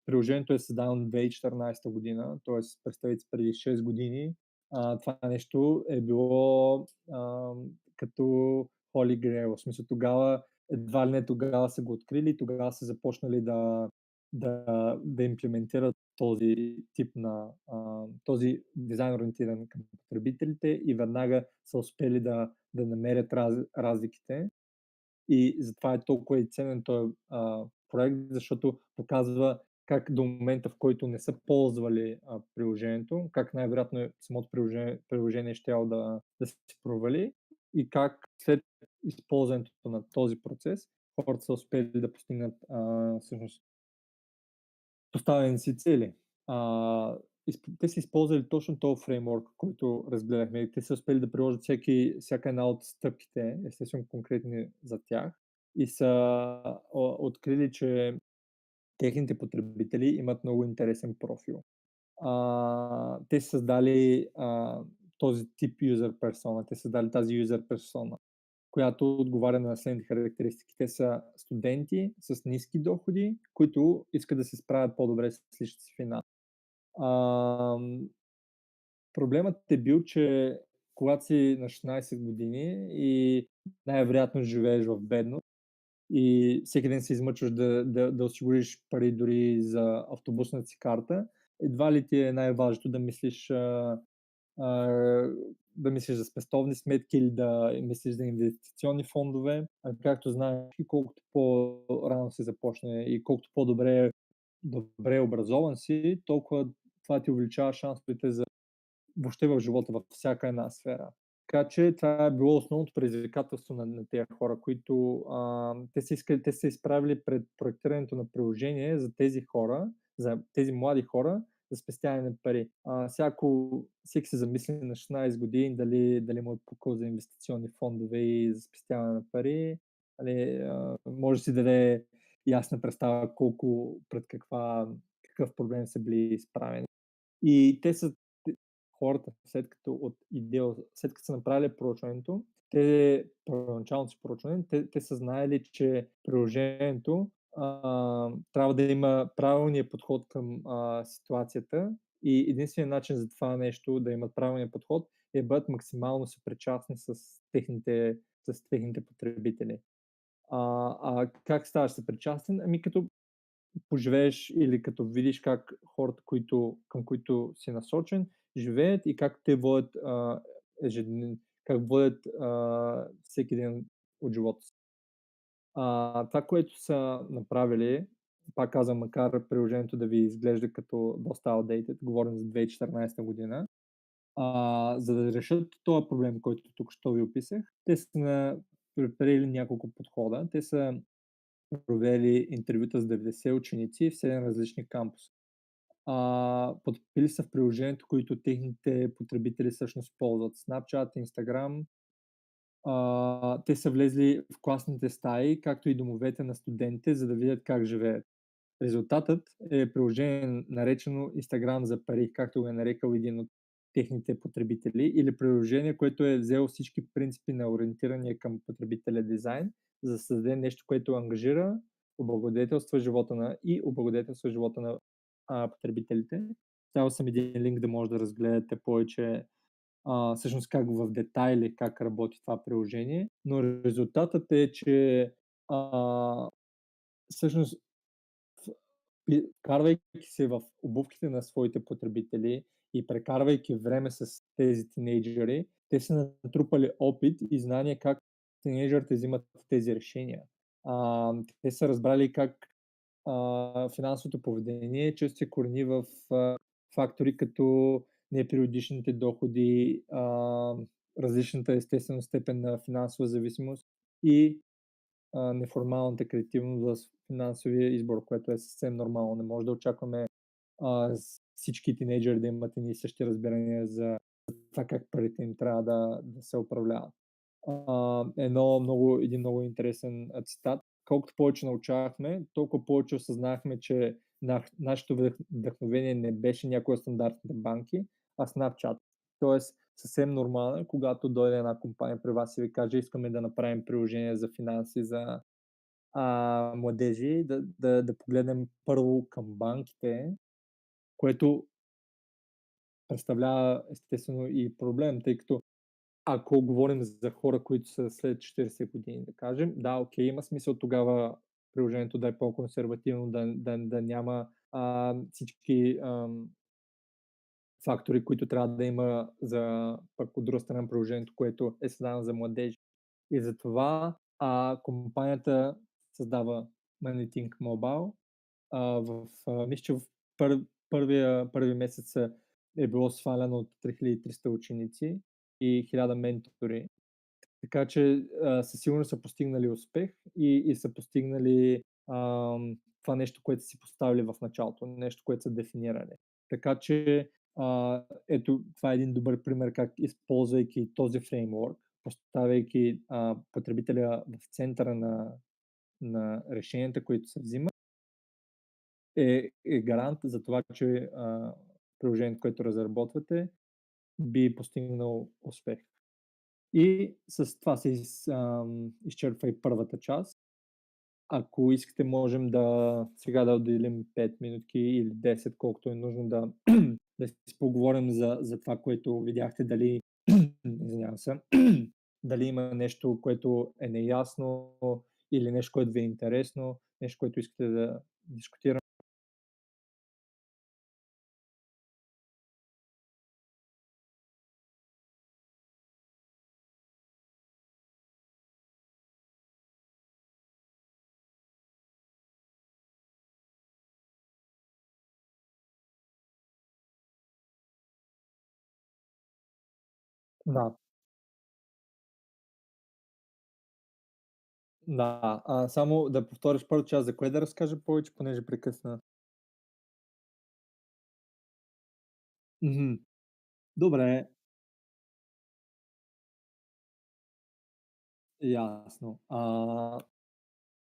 приложението е създадено в 2014 година, т.е. представете преди 6 години. Това нещо е било като Holy Grail. В смисъл едва ли не тогава са го открили, тогава са започнали да имплементират този тип на този дизайн ориентиран към потребителите и веднага са успели да намерят разликите. И затова е толкова и ценен този проект, защото показва как до момента, в който не са ползвали приложението, как най-вероятно самото приложение ще да се провали и как след използването на този процес хората са успели да постигнат всъщност поставени си цели. Те са използвали точно този фреймворк, който разгледахме. Те са успели да приложат всяка една от стъпките, естествено конкретни за тях, и са открили, че техните потребители имат много интересен профил. Те са създали този тип юзер персона, те са създали тази юзер персона, която отговаря на следните характеристики. Те са студенти с ниски доходи, които искат да се справят по-добре с личните си финанси. Проблемът е бил, че когато си на 16 години и най-вероятно живееш в бедност и всеки ден се измъчваш да осигуриш пари дори за автобусната си карта, едва ли ти е най-важното да мислиш за спестовни сметки или да мислиш за инвестиционни фондове. Както знаеш, колкото по-рано се започне и колкото по-добре образован си, толкова това ти увеличава шансовете за въобще в живота, във всяка една сфера. Така че това е било основното предизвикателство на тези хора, които те са изправили пред проектирането на приложение за тези хора, за тези млади хора, за спестяване на пари. Всеки се замисли на 16 години дали му е пукал за инвестиционни фондове и за спестяване на пари. Може да си даде ясна представа пред какъв проблем са били изправени. И хората, след като са направили проучването, първоначалното си проучване, те са знаели, че приложението трябва да има правилния подход към ситуацията и единственият начин за това нещо да имат правилния подход е да бъдат максимално съпричастни с техните потребители. Как ставаш съпричастен? Ами като поживееш или като видиш как хората, към които си насочен, живеят и как те водят как водят всеки ден от живота си. Това, което са направили, пак казвам, макар приложението да ви изглежда като доста outdated, говорим за 2014 година, за да решат този проблем, който тук що ви описах, те са предприели няколко подхода. Те са провели интервюта с 90 ученици в 7 различни кампуса. Подкрепили са в приложението, които техните потребители всъщност ползват. Snapchat, Instagram. Те са влезли в класните стаи, както и домовете на студентите, за да видят как живеят. Резултатът е приложение наречено Instagram за пари, както го е нарекал един от техните потребители, или приложение, което е взело всички принципи на ориентирания към потребителя дизайн, за да създаде нещо, което ангажира, облагодетелства живота на потребителите. Дал съм един линк да може да разгледате повече всъщност как в детайли как работи това приложение, но резултатът е, че всъщност вкарвайки се в обувките на своите потребители и прекарвайки време с тези тинейджери, те са натрупали опит и знания как тинейджерите взимат тези решения. Те са разбрали как финансовото поведение често се корени в фактори като непериодичните доходи, различната естествена степен на финансова зависимост и неформалната креативност в финансовия избор, което е съвсем нормално. Не може да очакваме всички тинейджери да имат едни и същи разбирания за това как парите им трябва да се управляват. Един много интересен цитат. Колкото повече научавахме, толкова повече осъзнахме, че нашето вдъхновение не беше някоя от стандартните банки, а Snapchat. Тоест, съвсем нормално е, когато дойде една компания при вас и ви каже, искаме да направим приложение за финанси за младежи, да погледнем първо към банките, което представлява естествено и проблем, тъй като ако говорим за хора, които са след 40 години, да кажем, да, окей, има смисъл тогава приложението да е по-консервативно, да няма всички фактори, които трябва да има за пък от друга страна приложението, което е създадено за младежи. И затова компанията създава Money Mobile. Мисля, че в първи месец е било свалено от 3300 ученици и 1000 ментори. Така че със сигурност са постигнали успех и са постигнали това нещо, което са си поставили в началото, нещо, което са дефинирали. Така че ето, това е един добър пример как използвайки този фреймворк, поставяйки потребителя в центъра на решенията, които се взимат, е гарант за това, че приложението, което разработвате, би постигнал успех. И с това се изчерпва и първата част. Ако искате, можем сега да отделим 5 минутки или 10, колкото е нужно да си поговорим за това, което видяхте, дали извинявам се, дали има нещо, което е неясно или нещо, което ви е интересно, нещо, което искате да дискутираме. Да. Да, само да повториш първо част, за кое да разкажа повече, понеже прекъсна. Добре, ясно.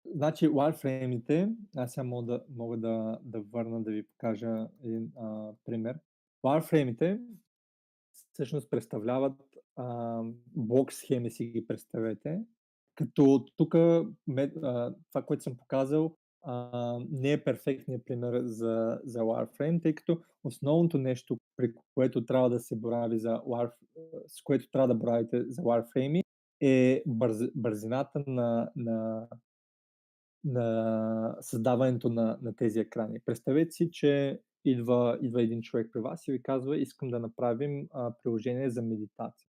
Значи, wireframe-ите, аз сега мога да върна да ви покажа един пример. Wireframe-ите всъщност представляват блок схеми, си ги представете, като тук това, което съм показал, не е перфектният пример за Warframe, тъй като основното нещо, при което трябва да се борави с което трябва да боравите за Warframe, е бързината на създаването на тези екрани. Представете си, че идва един човек при вас и ви казва: искам да направим приложение за медитация.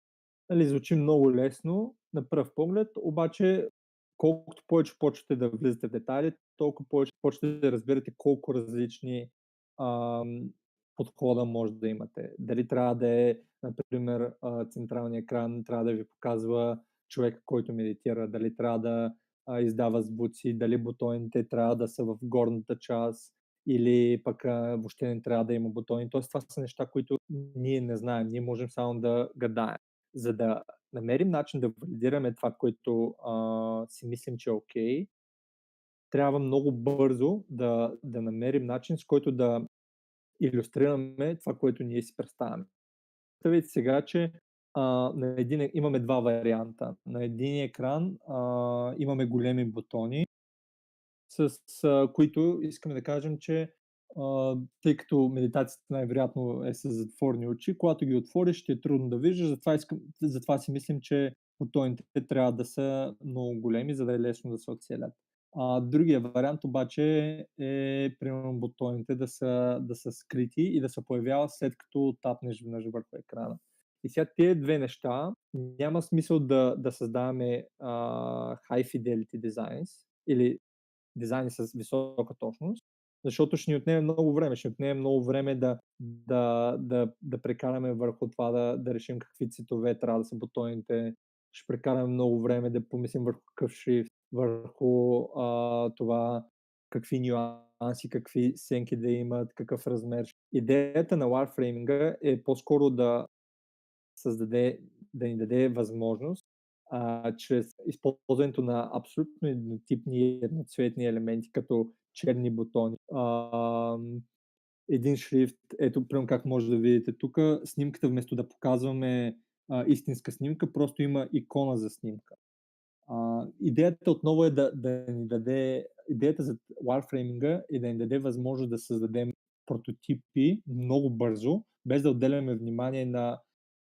Нали, звучи много лесно на пръв поглед, обаче колкото повече почвате да влизате в детайли, толкова повече почвате да разбирате колко различни подхода може да имате. Дали трябва да е, например, централния екран трябва да ви показва човек, който медитира, дали трябва да издава звуци, дали бутоните трябва да са в горната част или пък въобще не трябва да има бутони. Тоест, това са неща, които ние не знаем. Ние можем само да гадаем. За да намерим начин да валидираме това, което си мислим, че е окей, трябва много бързо да намерим начин, с който да илюстрираме това, което ние си представяме. Представете сега, че имаме два варианта. На един екран имаме големи бутони, с които искаме да кажем, че тъй като медитацията най-вероятно е с затворени очи, когато ги отвориш, ще е трудно да виждаш, затова си мислим, че бутоните трябва да са много големи, за да е лесно да се оцелят. Другия вариант обаче е, примерно, бутоните да са скрити и да се появяват след като тапнеш веднъж върху екрана. И сега тези две неща няма смисъл да създаваме high fidelity designs или дизайни с висока точност, защото ще ни отнеме много време. Ще ни отнеме много време да прекараме върху това да решим какви цветове трябва да са бутоните. Ще прекараме много време да помислим върху какъв шрифт, върху това какви нюанси, какви сенки да имат, какъв размер. Идеята на Warframing е по-скоро да ни даде възможност чрез използването на абсолютно еднотипни едноцветни елементи, като черни бутони, един шрифт. Ето, примерно как може да видите тук, снимката вместо да показваме истинска снимка, просто има икона за снимка. Идеята отново е да ни даде, идеята за Warframing е да ни даде възможност да създадем прототипи много бързо, без да отделяме внимание на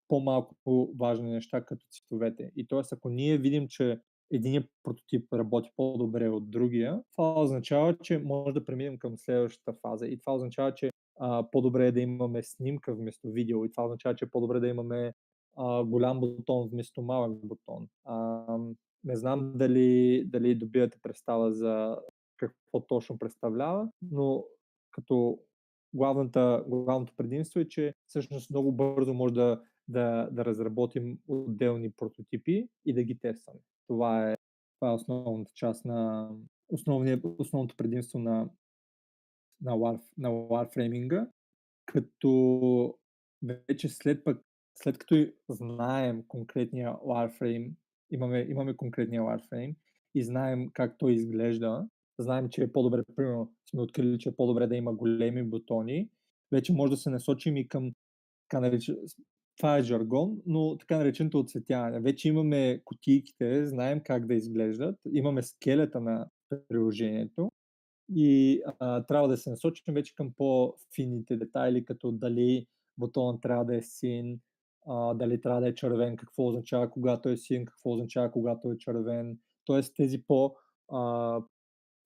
по-малко важни неща, като цветовете. И т.е. ако ние видим, че единият прототип работи по-добре от другия, това означава, че може да преминем към следващата фаза. И това означава, че по-добре е да имаме снимка вместо видео. И това означава, че по-добре да имаме голям бутон вместо малък бутон. Не знам дали добивате представа за какво точно представлява, но като главното предимство е, че всъщност много бързо може да разработим отделни прототипи и да ги тестваме. Това е основната част на основното предимство на Warframing, като вече след като знаем конкретния Warframe, имаме конкретния Warframe и знаем как той изглежда, знаем, че е по-добре, примерно сме открили, че е по-добре да има големи бутони, вече може да се насочим и към това е жаргон, но така нареченото оцветяване. Вече имаме кутийките, знаем как да изглеждат, имаме скелета на приложението и трябва да се насочим вече към по-финните детайли, като дали бутонът трябва да е син, дали трябва да е червен, какво означава когато е син, какво означава когато е червен. Тоест тези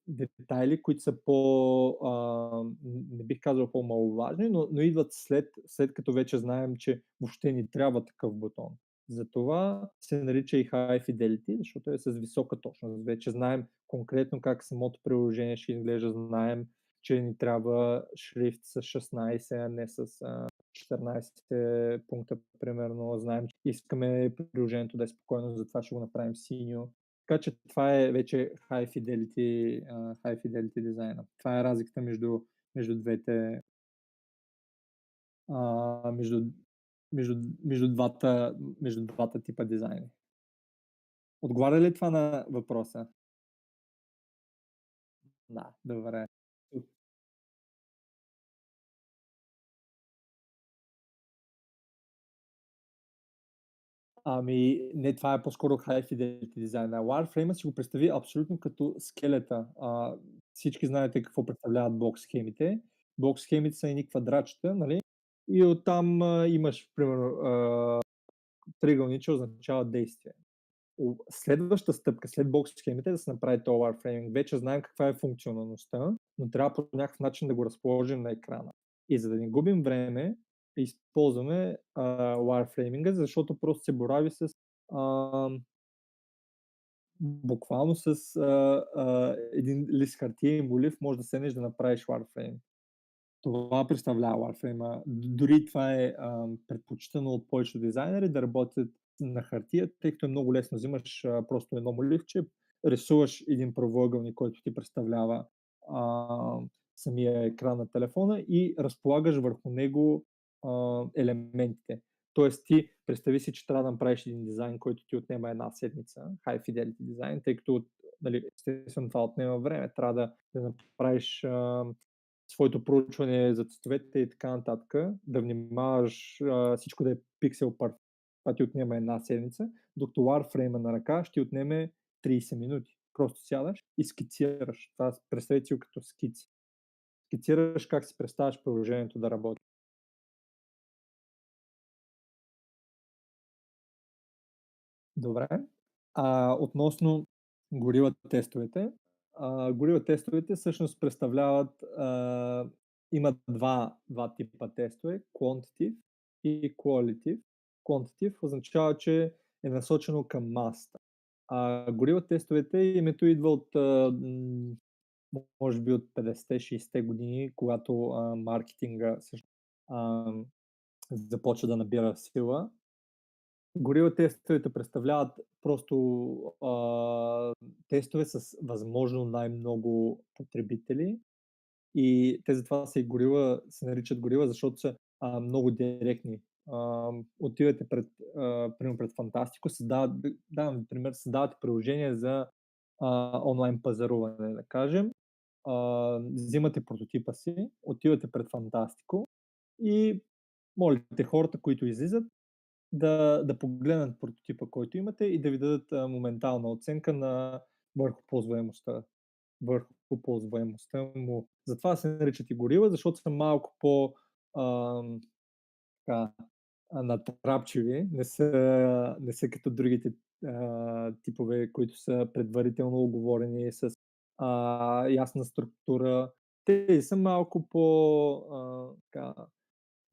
детайли, които са не бих казал по-маловажни, но идват след като вече знаем, че въобще ни трябва такъв бутон. Затова се нарича и High Fidelity, защото е с висока точност. Вече знаем конкретно как самото приложение ще изглежда, знаем, че ни трябва шрифт с 16, а не с 14 пункта, примерно. Знаем, че искаме приложението да е спокойно, затова ще го направим синьо. Така че това е вече high fidelity дизайна. Това е разликата между двете между двата типа дизайни. Отговаря ли това на въпроса? Да, добре. Не, това е по-скоро High Fidelity дизайн. Warframe си го представи абсолютно като скелета. всички знаете какво представляват блок схемите. Блок схемите са едни квадратчета, нали? И оттам имаш, примерно, триъгълниче означава действие. Следваща стъпка след блок схемите е да се направи този wireframing. Вече знаем каква е функционалността, но трябва по някакъв начин да го разположим на екрана. И за да не губим време, използваме wireframing, защото просто се борави с буквално с един лист хартия и молив може да седнеш да направиш wireframe. Това представлява Warframe. Дори това е предпочитано от повечето дизайнери да работят на хартия, тъй като е много лесно. Взимаш просто едно моливче, рисуваш един правоъгълник, който ти представлява самия екран на телефона и разполагаш върху него елементите. Тоест ти представи си, че трябва да направиш един дизайн, който ти отнема една седмица, High Fidelity дизайн, тъй като нали, естествено това отнема време. Трябва да направиш своето проучване за цветовете и така нататък, да внимаваш всичко да е пиксел perfect. Това ти отнема една седмица, докато Warframe на ръка ще ти отнеме 30 минути. Просто сядаш и скицираш. Това представете си като скици. Скицираш как си представяш приложението да работи. Добре. Относно горила тестовете, горила тестовете всъщност представляват, има два типа тестове, quantitative и qualitative. Quantitative означава, че е насочено към масата. Горила тестовете името идва от може би от 50-60 години, когато маркетинга започва да набира сила. Горила тестовете представляват просто тестове с възможно най-много потребители и те затова се наричат горила, защото са много директни. Отивате примерно пред Фантастико, създавате приложение за онлайн пазаруване, да кажем, взимате прототипа си, отивате пред Фантастико и молите хората, които излизат, да погледнат прототипа, който имате и да ви дадат моментална оценка върху ползваемостта му. Затова се наричат и горила, защото са малко натрапчиви, не са като другите типове, които са предварително оговорени с ясна структура. Те са малко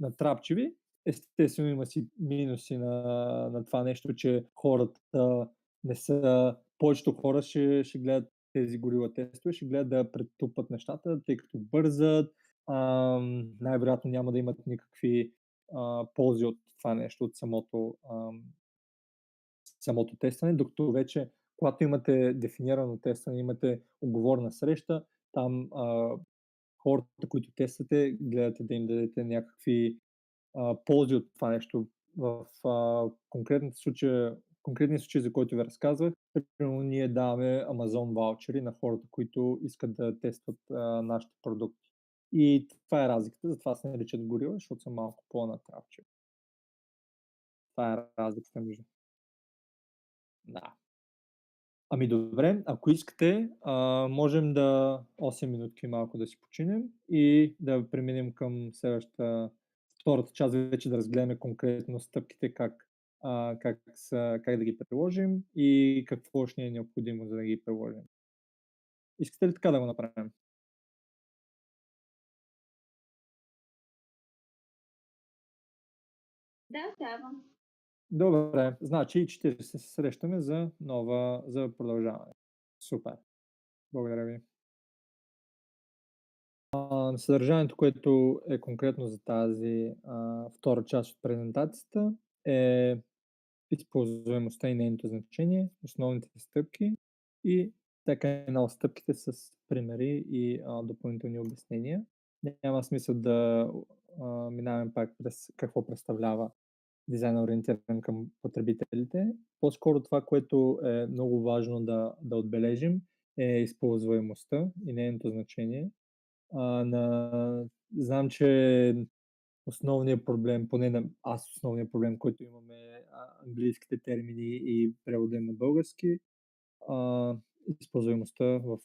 натрапчиви. Естествено има си минуси на това нещо, че хората повечето хора ще гледат тези горила тестове, ще гледат да претупат нещата, тъй като бързат, най-вероятно няма да имат никакви ползи от това нещо, от самото тестване, докато вече, когато имате дефинирано тестване, имате уговорна среща, там хората, които тествате, гледате да им дадете някакви ползи от това нещо. В конкретния случай, за който ви разказвах, примерно ние даваме Amazon ваучери на хората, които искат да тестват нашите продукти. И това е разликата, затова се наричат горила, защото са малко по-натрапчиви. Това е разликата между. Да. Ами добре, ако искате, можем 8 минутки малко да си починем и да преминем към втората част, вече да разгледаме конкретно стъпките, как да ги приложим и какво ще ни е необходимо, за да ги приложим. Искате ли така да го направим? Да, ставам. Добре, значи 40 се срещаме за продължаване. Супер. Благодаря ви. Съдържанието, което е конкретно за тази втора част от презентацията, е използваемостта и нейното значение, основните стъпки и всяка една от стъпките с примери и допълнителни обяснения. Няма смисъл да минаваме пак през какво представлява дизайн ориентиран към потребителите. По-скоро това, което е много важно да отбележим, е използваемостта и нейното значение. Знам, че основният проблем, поне основният проблем, който имаме, английските термини и превода на български. използваемостта в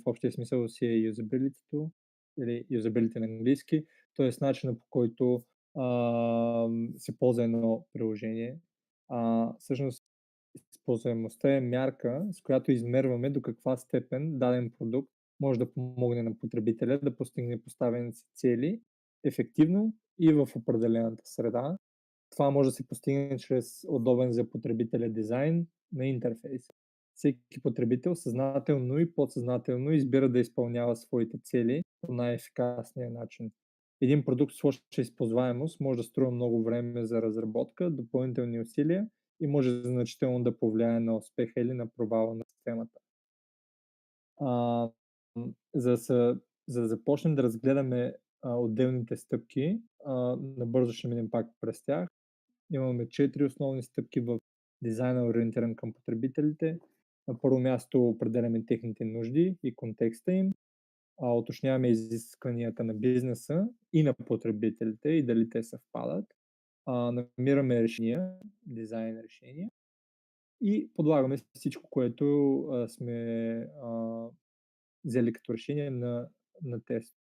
общия смисъл си е юзабилитито или юзабилити на английски, т.е. начинът по който се ползва едно приложение. Всъщност използваемостта е мярка, с която измерваме до каква степен даден продукт може да помогне на потребителя да постигне поставените си цели ефективно и в определената среда. Това може да се постигне чрез удобен за потребителя дизайн на интерфейс. Всеки потребител съзнателно и подсъзнателно избира да изпълнява своите цели по най-ефикасния начин. Един продукт с лоша използваемост може да струва много време за разработка, допълнителни усилия и може значително да повлияе на успеха или на провала на системата. За да започнем да разгледаме отделните стъпки, набързо ще минем пак през тях. Имаме 4 основни стъпки в дизайна, ориентиран към потребителите. На първо място определяме техните нужди и контекста им, уточняваме изискванията на бизнеса и на потребителите и дали те съвпадат. Намираме решения, дизайн решения и подлагаме всичко, което сме взели като решение на тест.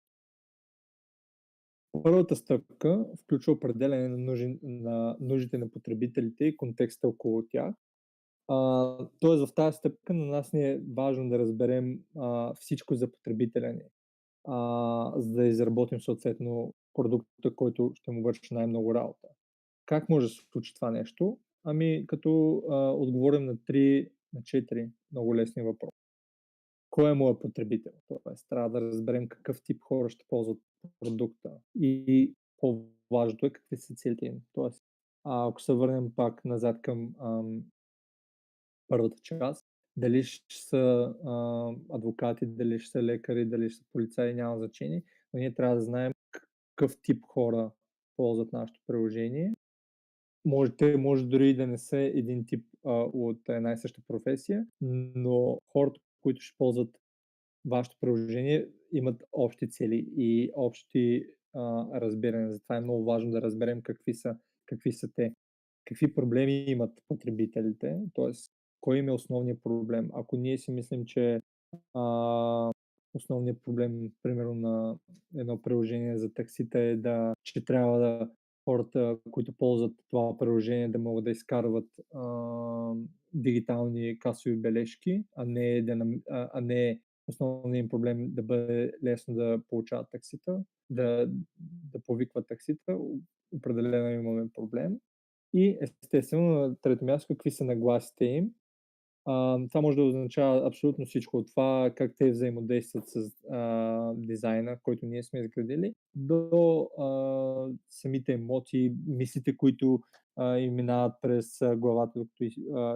Първата стъпка включва определяне на нуждите на потребителите и контекста около тях. Тоест в тази стъпка на нас ни е важно да разберем всичко за потребителя ни, за да изработим съответно продукта, който ще му върши най-много работа. Как може да се случи това нещо? Като отговорим на 4 много лесни въпроси. Кой е моят потребител? Тоест, трябва да разберем какъв тип хора ще ползват продукта и по-важното е какви са целите им. Тоест, ако се върнем пак назад към първата част, дали ще са адвокати, дали ще са лекари, дали ще са полицаи, няма значение, но ние трябва да знаем какъв тип хора ползват нашето приложение. Може дори да не са един тип от една и съща професия, но хората, които ще ползват вашето приложение, имат общи цели и общи разбирания. Затова е много важно да разберем какви са те. Какви проблеми имат потребителите, т.е. кой им е основният проблем. Ако ние си мислим, че основният проблем, примерно на едно приложение за таксита е че трябва хората, които ползват това приложение, да могат да изкарват дигитални касови бележки, а не основният им проблем да бъде лесно да получават таксита, да повикват таксита, определено имаме проблем. И естествено на трето място, какви са нагласите им. Това може да означава абсолютно всичко от това, как те взаимодействат с дизайна, който ние сме изградили, до самите емоции, мислите, които им минават през главата, докато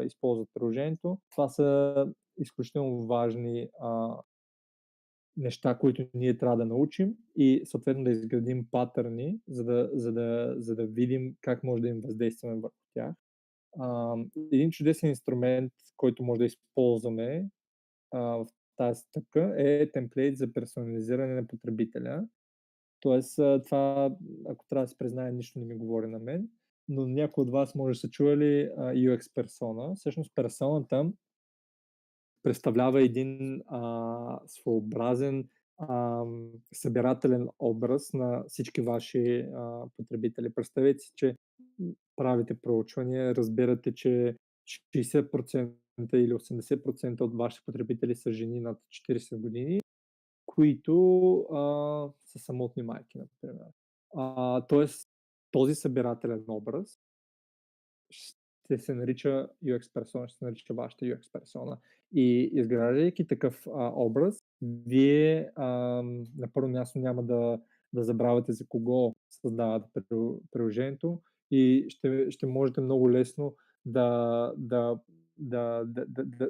използват приложението. Това са изключително важни неща, които ние трябва да научим и съответно да изградим патърни, за да видим как може да им въздействаме върху тях. Един чудесен инструмент, който може да използваме в тази стъпка е темплейт за персонализиране на потребителя. Тоест, това, ако трябва да се признае, нищо не ми говори на мен, но някои от вас може да са чували UX персона. Всъщност персоната представлява един своеобразен събирателен образ на всички ваши потребители. Представете си, че правите проучвания, разбирате, че 60% или 80% от вашите потребители са жени над 40 години, които са самотни майки, например. Тоест, този събирателен образ ще се нарича UX персона, ще се нарича вашата UX персона. И изграждайки такъв образ, вие на първо място няма да забравяте за кого създавате приложението и ще можете много лесно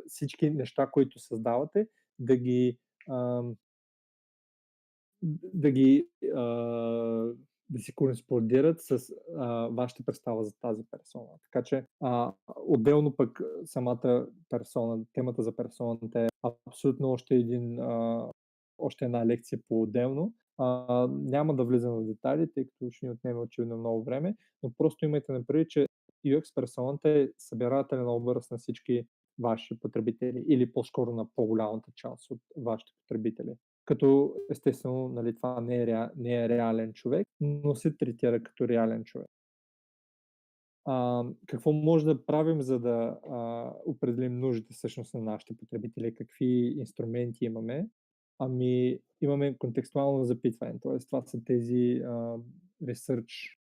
всички неща, които създавате, да си кореспондират с вашата представа за тази персона. Така че отделно пък самата персона, темата за персоната е абсолютно още една лекция по-отделно. Няма да влизам в детайли, тъй като ще ни отнеме очевидно много време, но просто имайте напред, че UX персоната е събирателен образ на всички ваши потребители или по-скоро на по-голямата част от вашите потребители. Като естествено, нали, това не е реален човек, но се третира като реален човек. Какво може да правим, за да определим нуждите всъщност на нашите потребители? Какви инструменти имаме? Имаме контекстуално запитване, т.е. това са тези research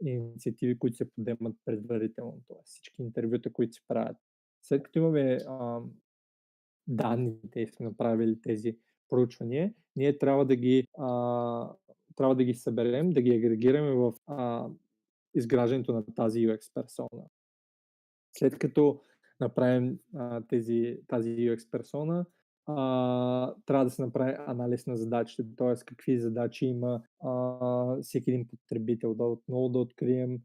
инициативи, които се подемат предварително, т.е. всички интервюта, които се правят. След като имаме данните и сме направили тези проучвания, ние трябва да ги съберем, да ги агрегираме в изграждането на тази UX персона. След като направим тази UX персона, трябва да се направи анализ на задачите, т.е. какви задачи има всеки един потребител, отново да открием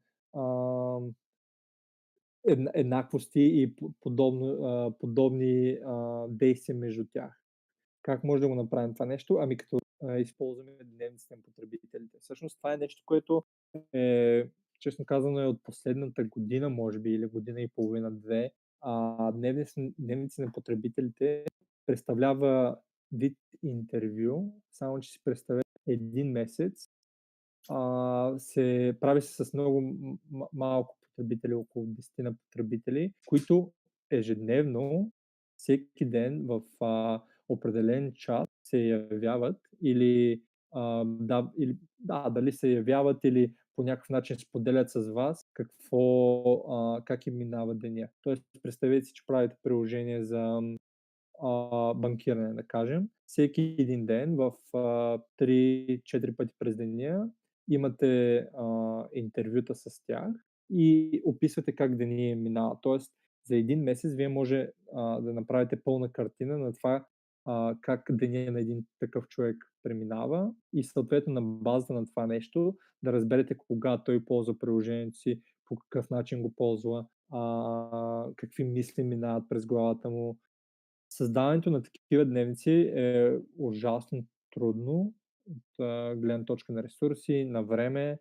еднаквости и подобни действия между тях. Как може да го направим това нещо? Като използваме дневниците на потребителите. Всъщност това е нещо, което честно казано е от последната година, може би, или година и половина-две. Дневници на потребителите представлява вид интервю, само че си представя един месец. Се прави с много малко потребители, около 10 на потребители, които ежедневно, всеки ден в определен час се явяват дали се явяват или по някакъв начин споделят с вас как им минава деня. Тоест, представете си, че правите приложение за банкиране, да кажем. Всеки един ден в 3-4 пъти през деня имате интервюта с тях и описвате как деня минава. Тоест, за един месец вие може да направите пълна картина на това как деня на един такъв човек преминава и съответно на базата на това нещо да разберете кога той ползва приложението си, по какъв начин го ползва, какви мисли минават през главата му. Създаването на такива дневници е ужасно трудно от гледна точка на ресурси, на време.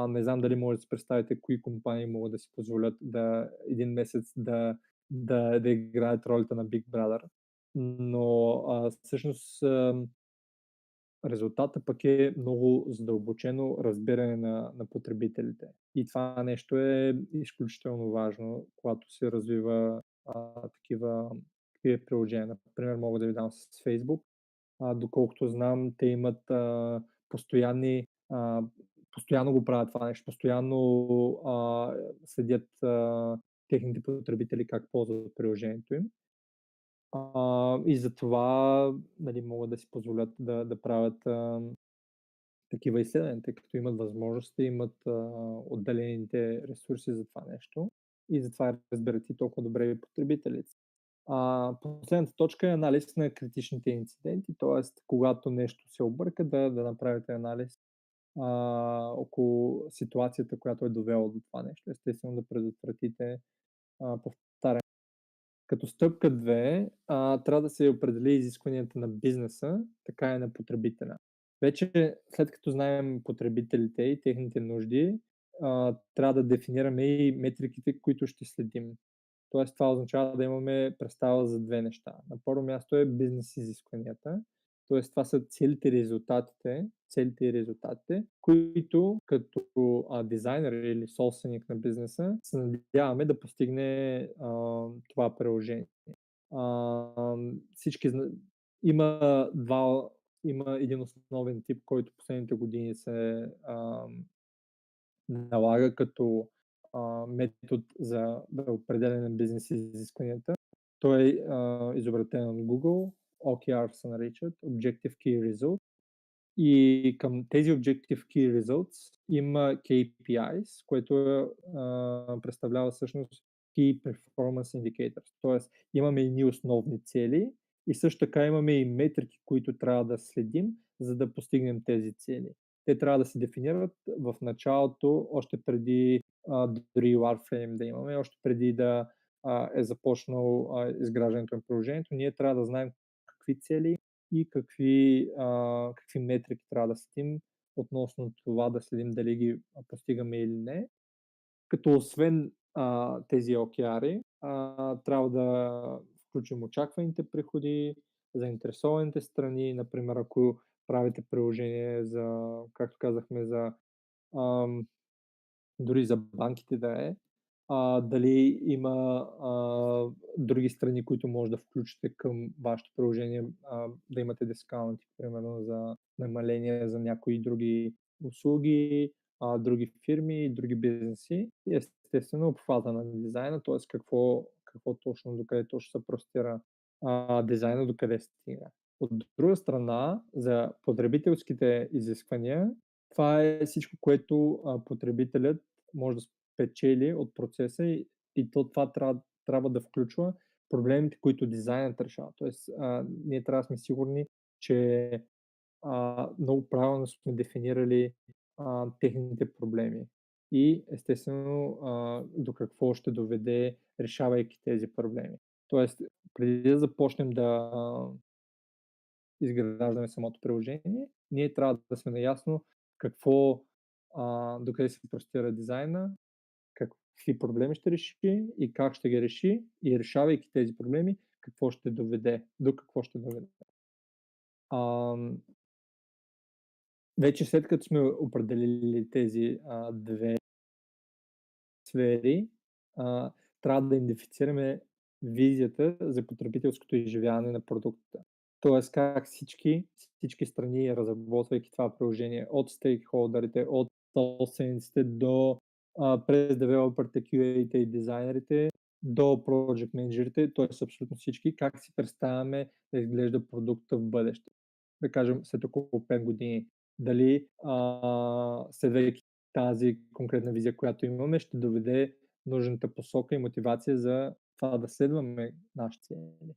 Не знам дали може да си представите кои компании могат да си позволят един месец да играят ролята на Big Brother. Но всъщност резултата пък е много задълбочено разбиране на потребителите. И това нещо е изключително важно, когато се развива такива приложения. Например, мога да ви дам с Facebook. Доколкото знам, те имат постоянно го правят това нещо, постоянно следят техните потребители как ползват приложението им. И затова могат да си позволят да правят такива изследвания, тъй като имат възможности, имат отделените ресурси за това нещо и затова разбират и толкова добре и потребителите. Последната точка е анализ на критичните инциденти, т.е. когато нещо се обърка, да направите анализ около ситуацията, която е довела до това нещо. Естествено да предотвратите повтаряне. Като стъпка 2, трябва да се определи изискванията на бизнеса, така и на потребителя. Вече след като знаем потребителите и техните нужди, трябва да дефинираме и метриките, които ще следим. Тоест това означава да имаме представа за две неща. На първо място е бизнес изискванията, т.е. това са целите и резултатите, които като дизайнер или собственик на бизнеса се надяваме да постигне това приложение. Има един основен тип, който последните години се налага като метод за да определяне на бизнес изискванията. Той е изобретен от Google, OKR се наричат, Objective Key Result. И към тези Objective Key Results има KPIs, което представлява всъщност Key Performance Indicators. Тоест имаме едни основни цели и също така имаме и метрики, които трябва да следим, за да постигнем тези цели. Те трябва да се дефинират в началото, още преди дори Warframe да имаме, още преди да е започнал изграждането на приложението. Ние трябва да знаем какви цели и какви метрики трябва да следим относно това да следим дали ги постигаме или не. Като освен тези OKR-и, трябва да включим очакваните приходи, заинтересованите страни, например, ако правите приложение за, както казахме, за ам, дори за банките да е, дали има други страни, които може да включите към вашето приложение, да имате дискаунти, примерно за намаление за някои други услуги, други фирми, други бизнеси и естествено обхвата на дизайна, т.е. какво точно, докъде точно се простира дизайна, докъде стига. От друга страна, за потребителските изисквания, това е всичко, което потребителят може да спечели от процеса и то това трябва да включва проблемите, които дизайнът решава. Тоест, ние трябва да сме сигурни, че много правилно сме дефинирали техните проблеми и естествено до какво ще доведе, решавайки тези проблеми. Тоест, преди да започнем да изграждаме самото приложение, ние трябва да сме наясно докъде се простира дизайна, какви проблеми ще реши и как ще ги реши и решавайки тези проблеми, какво ще доведе, до какво ще доведе. Вече след като сме определили тези две сфери, трябва да идентифицираме визията за потребителското изживяване на продукта. Тоест как всички страни, разработвайки това приложение, от стейкхолдерите, от собствениците до през девелоперите, QA-те и дизайнерите, до project менеджерите, т.е. абсолютно всички, как си представяме да изглежда продукта в бъдеще. Да кажем след около 5 години. Дали следвайки тази конкретна визия, която имаме, ще доведе нужната посока и мотивация за това да следваме нашите цели.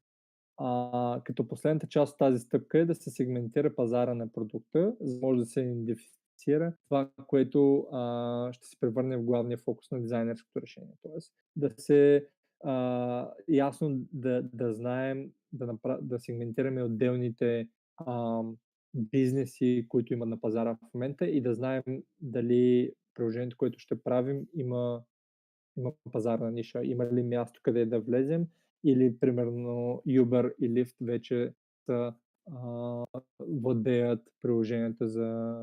Като последната част от тази стъпка е да се сегментира пазара на продукта, за да може да се идентифицира това, което ще се превърне в главния фокус на дизайнерското решение. Тоест да се ясно да знаем, да сегментираме отделните бизнеси, които имат на пазара в момента и да знаем дали приложението, което ще правим, има пазарна ниша, има ли място къде да влезем или примерно Uber и Lyft вече владеят приложенията за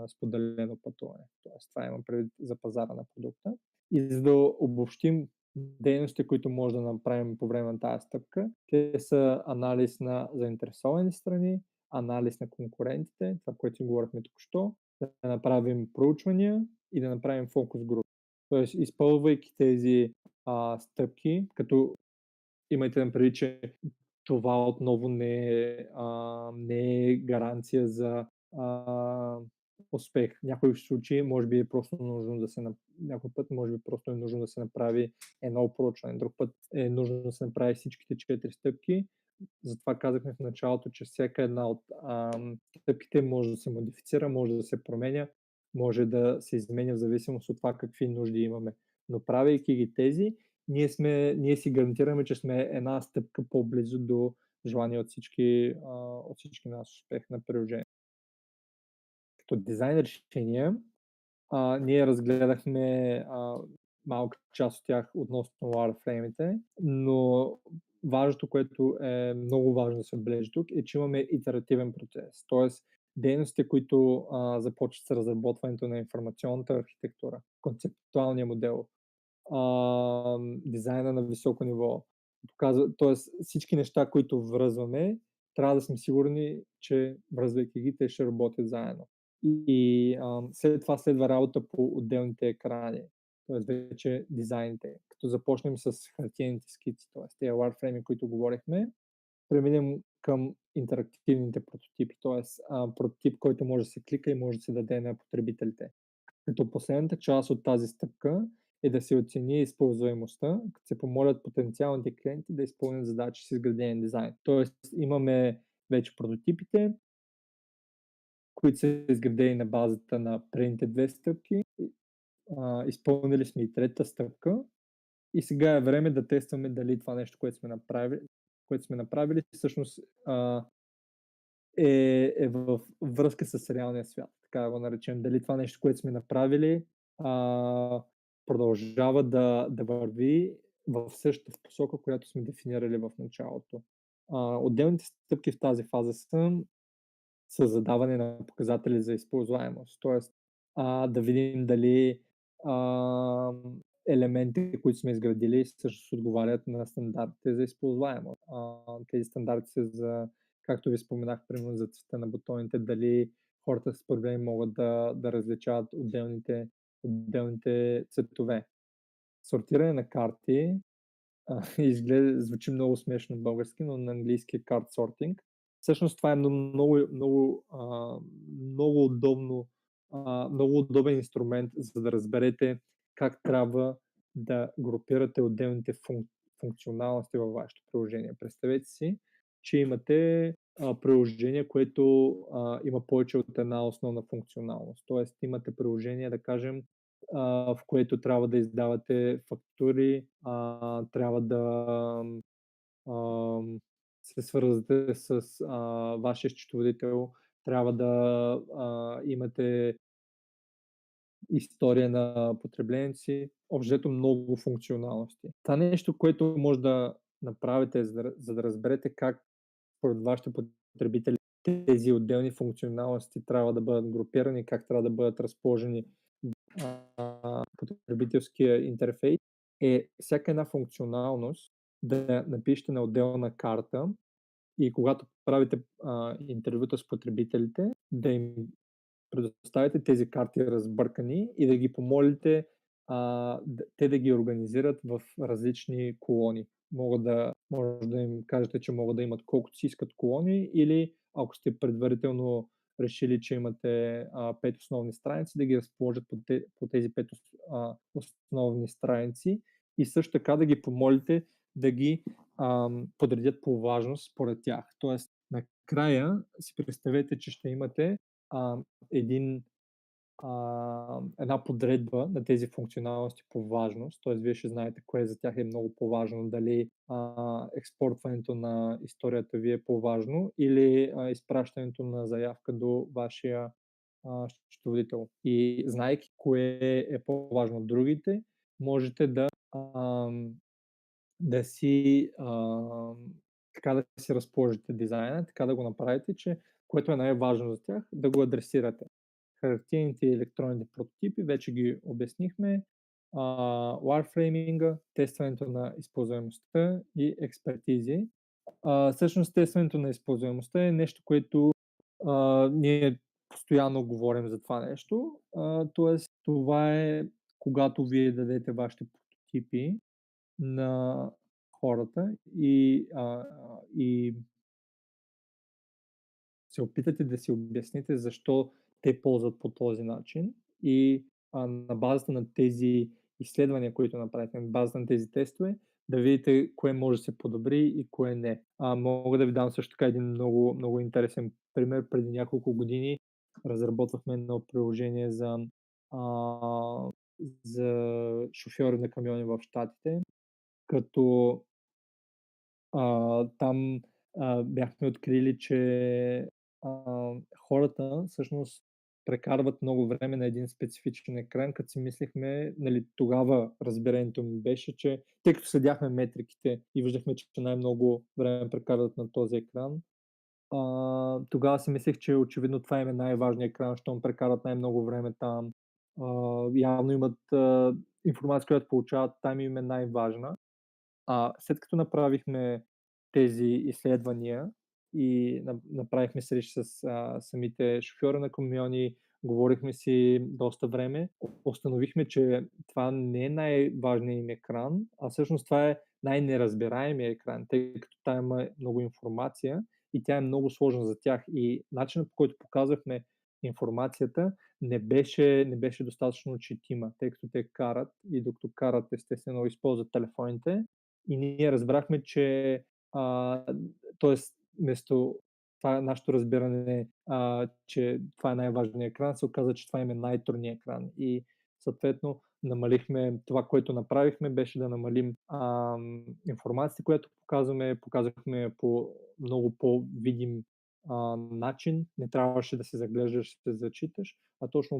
споделено пътуване. Тоест, това има предвид за пазара на продукта. И за да обобщим дейности, които може да направим по време на тази стъпка, те са анализ на заинтересовани страни, анализ на конкурентите, това, което си говорихме току-що, да направим проучвания и да направим фокус груп. Тоест, използвайки тези стъпки, като имайте на предвид, че това отново не е гаранция за успех. В някои случаи може би е просто нужно някой път може би просто е нужно да се направи едно проучване, друг път е нужно да се направи всичките 4 стъпки. Затова казахме в началото, че всяка една от стъпките може да се модифицира, може да се променя, може да се изменя в зависимост от това какви нужди имаме. Но правейки ги тези, ние си гарантираме, че сме една стъпка по-близо до желание от всички нас успех на приложение. Като дизайн решения, ние разгледахме малка част от тях относно wireframe-ите, но важното, което е много важно да се отбележи тук, е, че имаме итеративен процес. Тоест, дейностите, които започват с разработването на информационната архитектура, концептуалния модел, дизайна на високо ниво, т.е. всички неща, които връзваме, трябва да сме сигурни, че връзвайки ги, те ще работят заедно. И след това следва работа по отделните екрани, т.е. вече дизайните. Като започнем с хартиените скици, т.е. тези wireframe, които говорихме, преминем към интерактивните прототипи, т.е. прототип, който може да се клика и може да се даде на потребителите. Като последната част от тази стъпка е да се оцени използваемостта, като се помолят потенциалните клиенти да изпълнят задачи с изграден дизайн. Тоест имаме вече прототипите, които са изградени на базата на предните две стъпки. Изпълнили сме и третата стъпка и сега е време да тестваме дали това нещо, което сме направили всъщност е в връзка с реалния свят, така да го наречем. Дали това нещо, което сме направили, продължава да върви в същата посока, която сме дефинирали в началото. Отделните стъпки в тази фаза са задаване на показатели за използваемост. Тоест, да видим дали елементи, които сме изградили, също отговарят на стандартите за използваемост. Тези стандарти са за, както ви споменах, примерно за цвета на бутоните, дали хората с проблеми могат да различават отделните цветове. Сортиране на карти звучи много смешно на български, но на английски е карт сортинг. Всъщност това е много удобен инструмент, за да разберете как трябва да групирате отделните функционалности във вашето приложение. Представете си, че имате приложение, което има повече от една основна функционалност. Тоест имате приложение, да кажем, в което трябва да издавате фактури, трябва да се свързвате с вашия счетоводител, трябва да имате история на потреблението си, общо много функционалности. Това нещо, което може да направите, за да разберете как според вашите потребители тези отделни функционалности трябва да бъдат групирани, как трябва да бъдат разположени в потребителския интерфейс, е всяка една функционалност да напишете на отделна карта и когато правите интервюта с потребителите, да им предоставите тези карти разбъркани и да ги помолите те да ги организират в различни колони. Може да им кажете, че могат да имат колкото си искат колони, или ако сте предварително решили, че имате 5 основни страници, да ги разположат по тези 5 основни страници и също така да ги помолите да ги подредят по важност според тях. Тоест, накрая си представете, че ще имате една подредба на тези функционалности по важност, т.е. вие ще знаете кое за тях е много по-важно, дали експортването на историята ви е по-важно или изпращането на заявка до вашия счетоводител. И знаейки кое е по-важно от другите, можете да си разположите дизайна, така да го направите, че което е най-важно за тях, да го адресирате. Хартиените и електронните прототипи, вече ги обяснихме, wireframing, тестването на използваемостта и експертизи. Всъщност тестването на използваемостта е нещо, което ние постоянно говорим за това нещо. Тоест, това е когато вие дадете вашите прототипи на хората и се опитате да си обясните защо те ползват по този начин и на базата на тези изследвания, които направите, на базата на тези тестове, да видите кое може да се подобри и кое не. Мога да ви дам също така един много, много интересен пример. Преди няколко години разработвахме едно приложение за шофьори на камиони в Щатите, като там бяхме открили, че хората всъщност прекарват много време на един специфичен екран, като си мислихме, тогава разбирането ми беше, че тъй като следяхме метриките и виждахме, че най-много време прекарват на този екран, тогава си мислех, че очевидно това им е най-важният екран, щом прекарат най-много време там. Явно имат информация, която получават, там им е най-важна. След като направихме тези изследвания и направихме срещи с самите шофьори на камиони, говорихме си доста време, установихме, че това не е най-важният им екран, а всъщност това е най-неразбираемия екран, тъй като там има много информация и тя е много сложна за тях. И начинът, по който показвахме информацията, не беше достатъчно четима, тъй като те карат и докато карат, естествено, използват телефоните. И ние разбрахме, че т.е. вместо това нашето разбиране, че това е най-важният екран, се оказа, че това е най-трудният екран. И съответно намалихме това, което направихме, беше да намалим информацията, която показвахме по много по-видим начин, не трябваше да се заглеждаш, да се зачиташ, а точно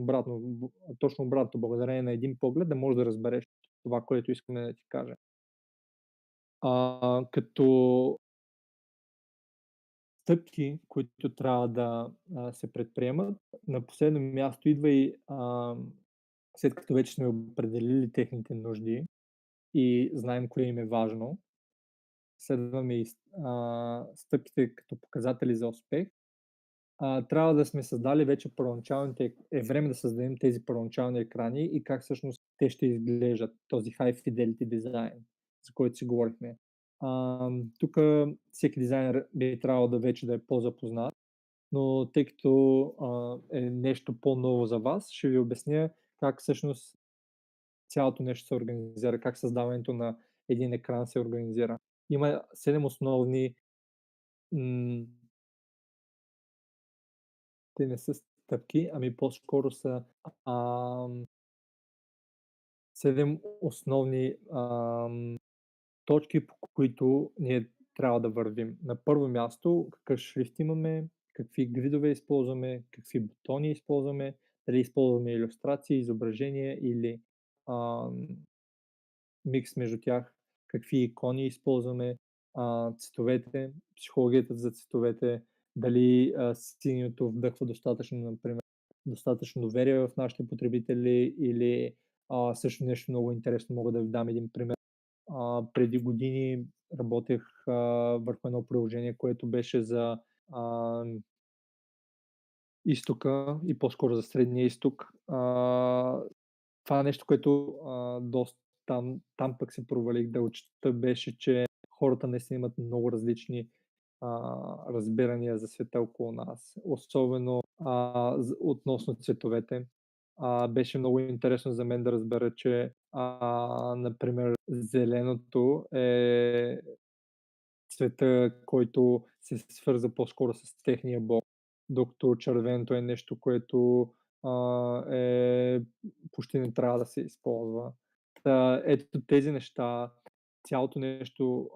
обратно, благодарение на един поглед да можеш да разбереш това, което искаме да ти кажем. Като стъпки, които трябва да се предприемат, на последно място идва и след като вече сме определили техните нужди и знаем кое им е важно, следваме и стъпките като показатели за успех, трябва да сме създали вече първоначалните, е време да създадем тези първоначални екрани и как всъщност те ще изглеждат, този High Fidelity дизайн, за който си говорихме. Тук всеки дизайнер би трябвало да вече да е по-запознат, но тъй като е нещо по-ново за вас, ще ви обясня как всъщност цялото нещо се организира, как създаването на един екран се организира. Има 7 основни те не са стъпки, ами по-скоро са 7 основни точки, по които ние трябва да вървим. На първо място, какъв шрифт имаме, какви гридове използваме, какви бутони използваме, дали използваме илюстрации, изображения или микс между тях, какви икони използваме, цветовете, психологията за цветовете, дали синьото вдъхва достатъчно, например, достатъчно доверие в нашите потребители или също нещо много интересно, мога да ви дам един пример. Преди години работех върху едно приложение, което беше за изтока и по-скоро за Средния изток. Това е нещо, което доста там пък се провалих да отчета, беше, че хората наистина имат много различни разбирания за света около нас, особено относно цветовете. Беше много интересно за мен да разбера, че например зеленото е цвета, който се свърза по-скоро с техния бог, докато червеното е нещо, което почти не трябва да се използва. Ето тези неща, цялото нещо,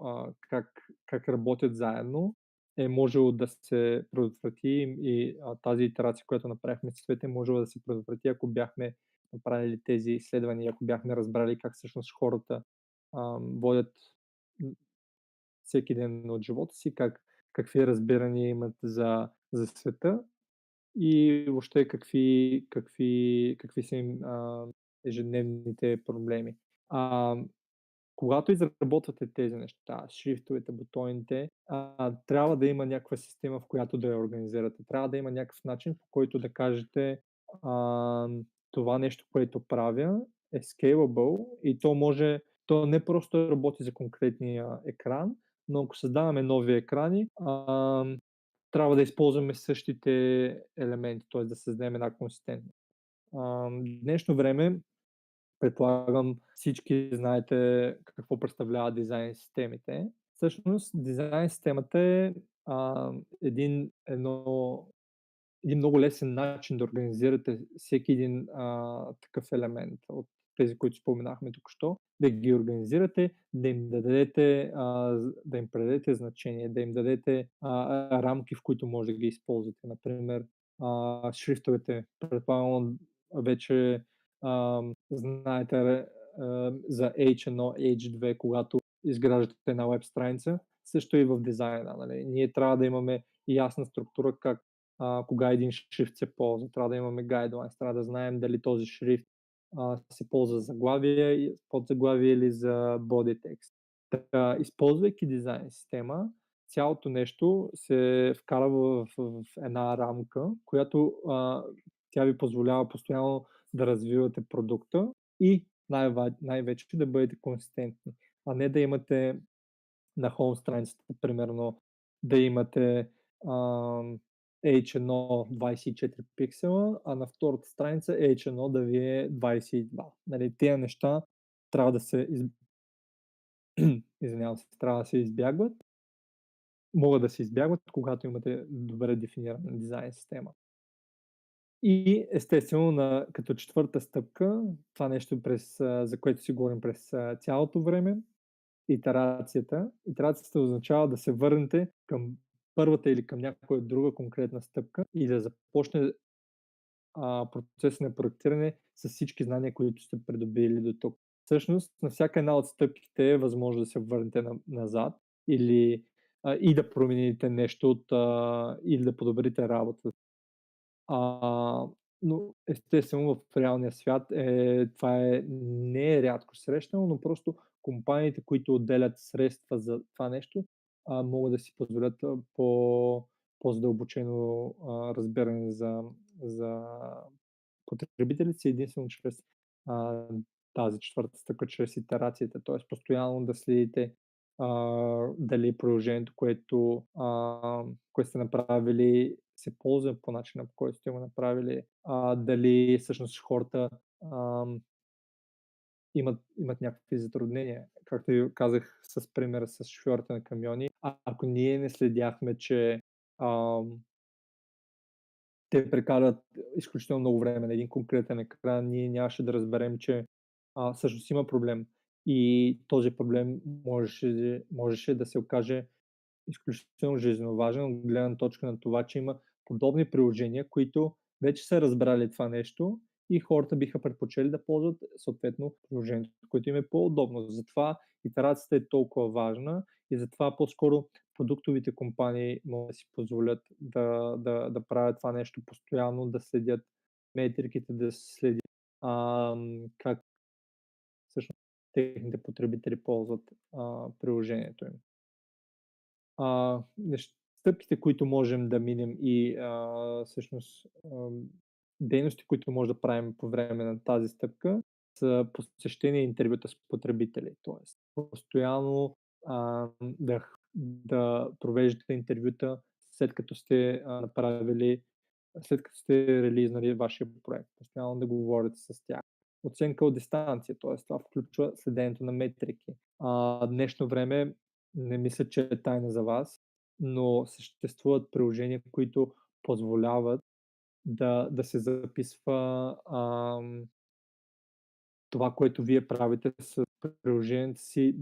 как работят заедно, е можело да се предотврати и тази итерация, която направихме с цветите, можело да се предотврати, ако бяхме направили тези изследвания, ако бяхме разбрали как всъщност хората водят всеки ден от живота си, какви разбирания имат за света и въобще какви са им ежедневните проблеми. Когато изработвате тези неща, шрифтовете, бутоните, трябва да има някаква система, в която да я организирате. Трябва да има някакъв начин, по който да кажете това нещо, което правя е scalable и то не просто работи за конкретния екран, но ако създаваме нови екрани, трябва да използваме същите елементи, т.е. да създадем една консистентност. В днешно време, предполагам, всички знаете какво представлява дизайн системите. Всъщност, дизайн системата е един много лесен начин да организирате всеки един такъв елемент от тези, които споменахме току-що, да ги организирате, да им предадете значение, да им дадете рамки, в които може да ги използвате. Например, шрифтовете. Предполагам, вече знаете за H1, H2, когато изграждате една веб страница, също и в дизайна. Нали? Ние трябва да имаме ясна структура кога един шрифт се ползва. Трябва да имаме guidelines, трябва да знаем дали този шрифт се ползва за заглавие, подзаглавие или за body text. Използвайки дизайн система, цялото нещо се вкарва в една рамка, която тя ви позволява постоянно да развивате продукта и най-вече да бъдете консистентни, а не да имате на хоум страницата, примерно, да имате H1 24 пиксела, а на втората страница H1 да ви е 22. Нали, тези неща трябва да се трябва да се избягват. Могат да се избягват, когато имате добре дефинирана дизайн система. И естествено, като четвърта стъпка, това нещо, за което си говорим през цялото време, итерацията. Итерацията означава да се върнете към първата или към някоя друга конкретна стъпка и да започне процеса на проектиране с всички знания, които сте придобили до тук. Всъщност, на всяка една от стъпките е възможно да се върнете назад или и да промените нещо или да подобрите работата. Но естествено в реалния свят това не е рядко срещано, но просто компаниите, които отделят средства за това нещо, могат да си позволят по-задълбочено разбиране за потребителите си единствено чрез тази четвърта стъпка, чрез итерацията, т.е. постоянно да следите дали приложението, което сте направили, се ползва по начина, по който сте го направили, дали всъщност хората имат някакви затруднения. Както ви казах с примера с шофьорите на камиони, ако ние не следяхме, че те прекарат изключително много време на един конкретен екран, ние нямаше да разберем, че всъщност има проблем. И този проблем можеше да се окаже изключително жизненно важен от гледна точка на това, че има подобни приложения, които вече са разбрали това нещо и хората биха предпочели да ползват съответно приложението, което им е по-удобно. Затова итерацията е толкова важна и затова по-скоро продуктовите компании могат да си позволят да правят това нещо постоянно, да следят метриките, да следят как всъщност техните потребители ползват приложението им. Стъпките, които можем да минем и всъщност дейности, които може да правим по време на тази стъпка, са посещение и интервюта с потребители. Тоест, постоянно да провеждате интервюта след като сте релизнали вашия проект. Постоянно да говорите с тях. Оценка от дистанция, т.е. това включва следенето на метрики. Днешно време не мисля, че е тайна за вас, но съществуват приложения, които позволяват да се записва това, което вие правите с приложението си,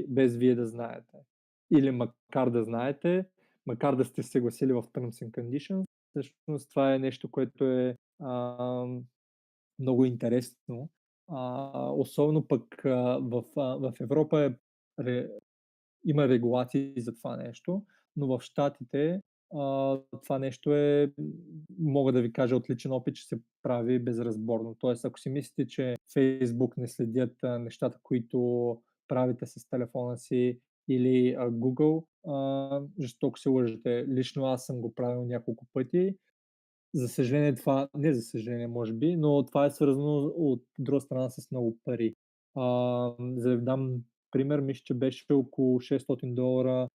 без вие да знаете. Или макар да знаете, макар да сте съгласили в Terms and Conditions, всъщност това е нещо, което е много интересно. Особено пък в Европа има регулации за това нещо, но в Щатите това нещо мога да ви кажа от личен опит, че се прави безразборно. Тоест, ако си мислите, че Facebook не следят нещата, които правите с телефона си или Google, жестоко се лъжете. Лично аз съм го правил няколко пъти. За съжаление не за съжаление може би, но това е свързано от друга страна с много пари. За да ви дам пример, мисля, че беше около $600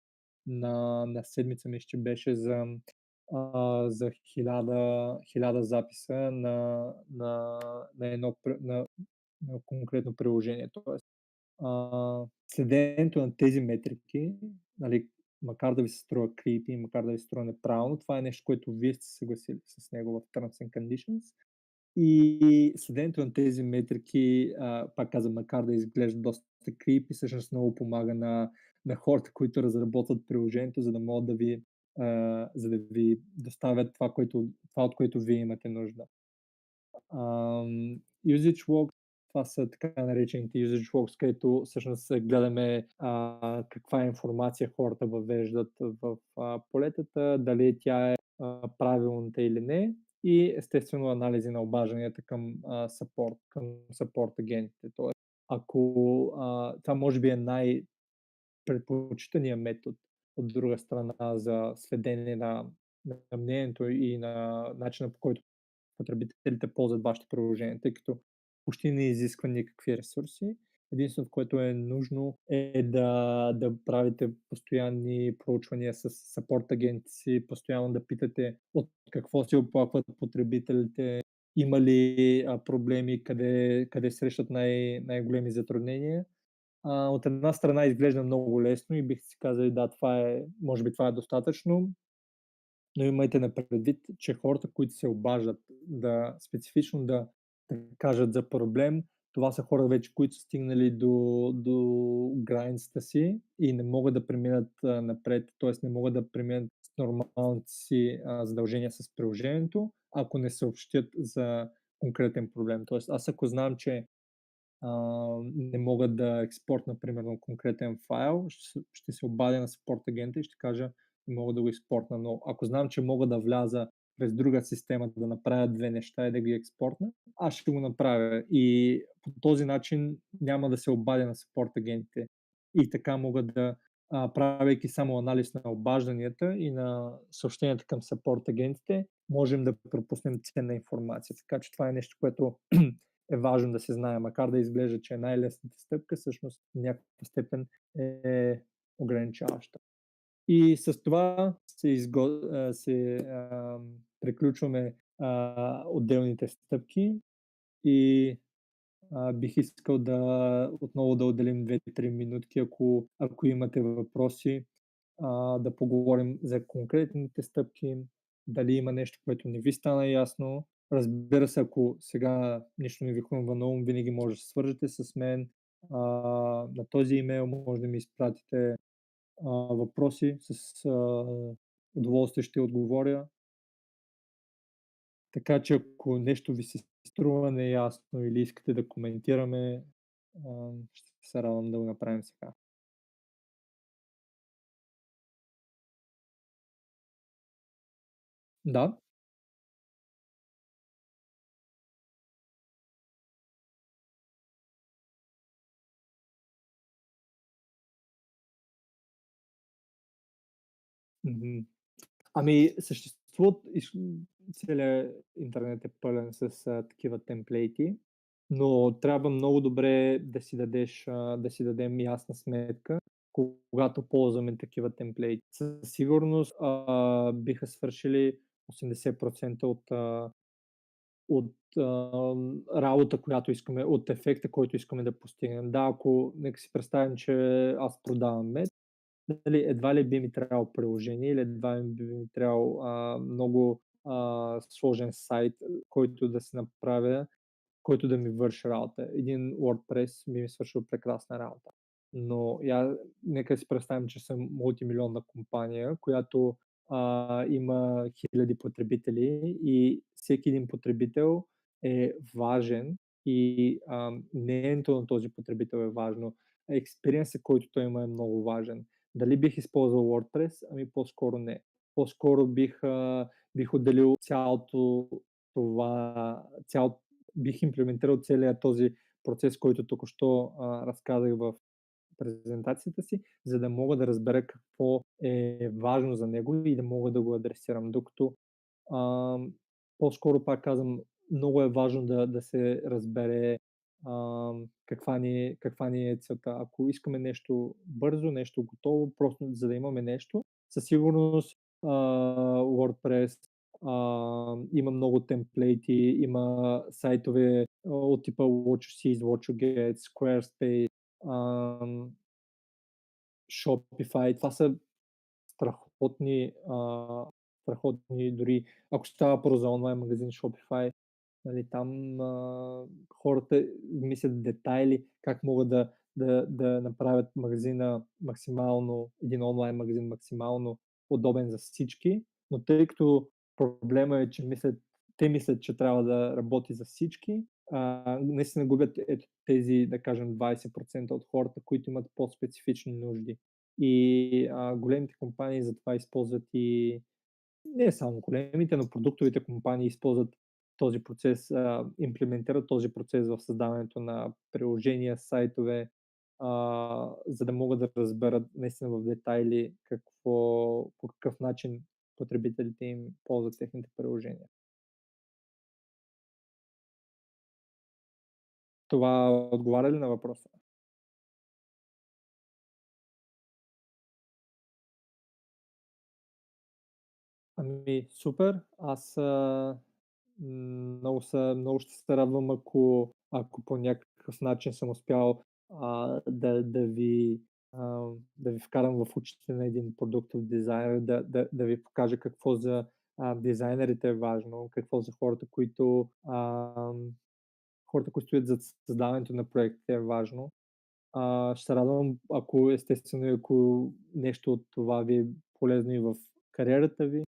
на седмица, мисля, че беше за 1000 записа на конкретно приложение. Тоест, следенето на тези метрики, нали, макар да ви се струва creepy, макар да ви се струва неправилно, това е нещо, което вие сте съгласили с него в Terms and Conditions. И следенето на тези метрики, пак казвам, макар да изглежда доста creepy, всъщност много помага на хората, които разработват приложението, за да могат за да ви доставят това, от което вие имате нужда. Usage Logs, това са така наречените Usage Logs, където всъщност гледаме каква информация хората въвеждат в полетата, дали тя е правилната или не, и естествено анализи на обажданията към support агентите. Тоест, ако това може би е най-предпочитания метод от друга страна за следене на мнението и на начина, по който потребителите ползват вашето приложение, тъй като почти не изисква никакви ресурси. Единственото, което е нужно е да правите постоянни проучвания с support агенти си, постоянно да питате от какво се оплакват потребителите, има ли проблеми, къде срещат най-големи затруднения. От една страна изглежда много лесно и бих си казали, да, може би това е достатъчно, но имайте на предвид, че хората, които се обаждат специфично да кажат за проблем, това са хора вече, които са стигнали до границата си и не могат да преминат напред, т.е. не могат да преминат с нормалните си задължения с приложението, ако не съобщят за конкретен проблем. Т.е. аз ако знам, че не мога да експортна, примерно, конкретен файл, ще се обадя на support агента и ще кажа, не мога да го експортна, но ако знам, че мога да вляза през друга система да направя две неща и да ги експортна, аз ще го направя и по този начин няма да се обадя на support агентите и така мога да, правейки само анализ на обажданията и на съобщенията към support агентите, можем да пропуснем ценна информация. Така че това е нещо, което е важно да се знае, макар да изглежда, че е най-лесната стъпка, всъщност в някаква степен е ограничаваща. И с това приключваме отделните стъпки и бих искал отново да отделим 2-3 минутки, ако имате въпроси, да поговорим за конкретните стъпки, дали има нещо, което не ви стана ясно. Разбира се, ако сега нищо не ви хрумва на ум, винаги може да се свържете с мен. На този имейл може да ми изпратите въпроси, с удоволствие ще отговоря. Така че ако нещо ви се струва неясно или искате да коментираме, ще се радвам да го направим сега. Да. Ами, целият интернет е пълен с такива темплейти, но трябва много добре да си дадем ясна сметка, когато ползваме такива темплейти. Със сигурност биха свършили 80% от работа, която искаме, от ефекта, който искаме да постигнем. Да, нека си представим, че аз продавам мед, нали, едва ли би ми трябвало приложение или едва ли би ми трябвало много сложен сайт, който да се направя, който да ми върши работа. Един WordPress би ми свършил прекрасна работа. Но нека си представим, че съм мултимилионна компания, която има хиляди потребители и всеки един потребител е важен и мнението на този потребител е важно. Експириенсът, който той има, е много важен. Дали бих използвал WordPress? Ами по-скоро не. По-скоро бих отделил бих имплементирал целият този процес, който току-що разказах в презентацията си, за да мога да разбера какво е важно за него и да мога да го адресирам. Докато по-скоро, пак казвам, много е важно да се разбере каква ни е целта. Ако искаме нещо бързо, нещо готово, просто за да имаме нещо, със сигурност WordPress има много темплейти, има сайтове от типа What You See is What You Get, Squarespace, Shopify. Това са страхотни, дори ако става въпрос за онлайн магазин Shopify, нали, там хората мислят детайли, как могат да направят един онлайн магазин максимално удобен за всички, но тъй като проблема е, че те мислят, че трябва да работи за всички, наистина губят тези, да кажем, 20% от хората, които имат по-специфични нужди. И големите компании затова използват и не само големите, но продуктовите компании използват този процес, имплементират този процес в създаването на приложения, сайтове, за да могат да разберат наистина в детайли по какъв начин потребителите им ползват техните приложения. Това отговаря ли на въпроса? Ами, супер. Аз много ще се радвам, ако по някакъв начин съм успял да ви вкарам в очите на един продуктов дизайнер, да ви покажа какво за дизайнерите е важно, какво за хората, хората, които стоят зад създаването на проектите е важно. Ще се радвам, ако естествено, ако нещо от това ви е полезно и в кариерата ви.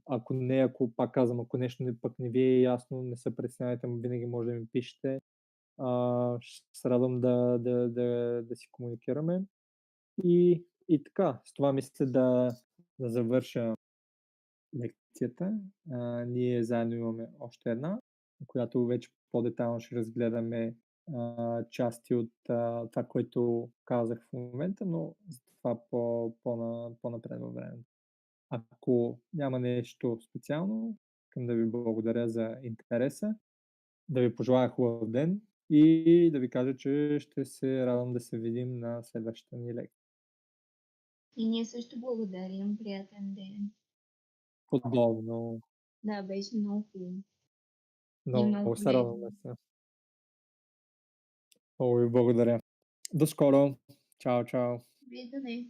Ако не, ако пак казвам, ако нещо пък не ви е ясно, не се притеснявайте, винаги може да ми пишете. Ще се радвам да си комуникираме. И така, с това мисля да завърша лекцията. Ние заедно имаме още една, на която вече по-детайлно ще разгледаме части от това, което казах в момента, но за това по-напред във времето. Ако няма нещо специално, искам да ви благодаря за интереса, да ви пожелая хубав ден и да ви кажа, че ще се радвам да се видим на следващата ни лекция. И ние също благодарим. Приятен ден. Подобно. Да, беше много хубаво. И Много много се радвам. полезно. Много ви благодаря. До скоро. Чао, чао. Виждане.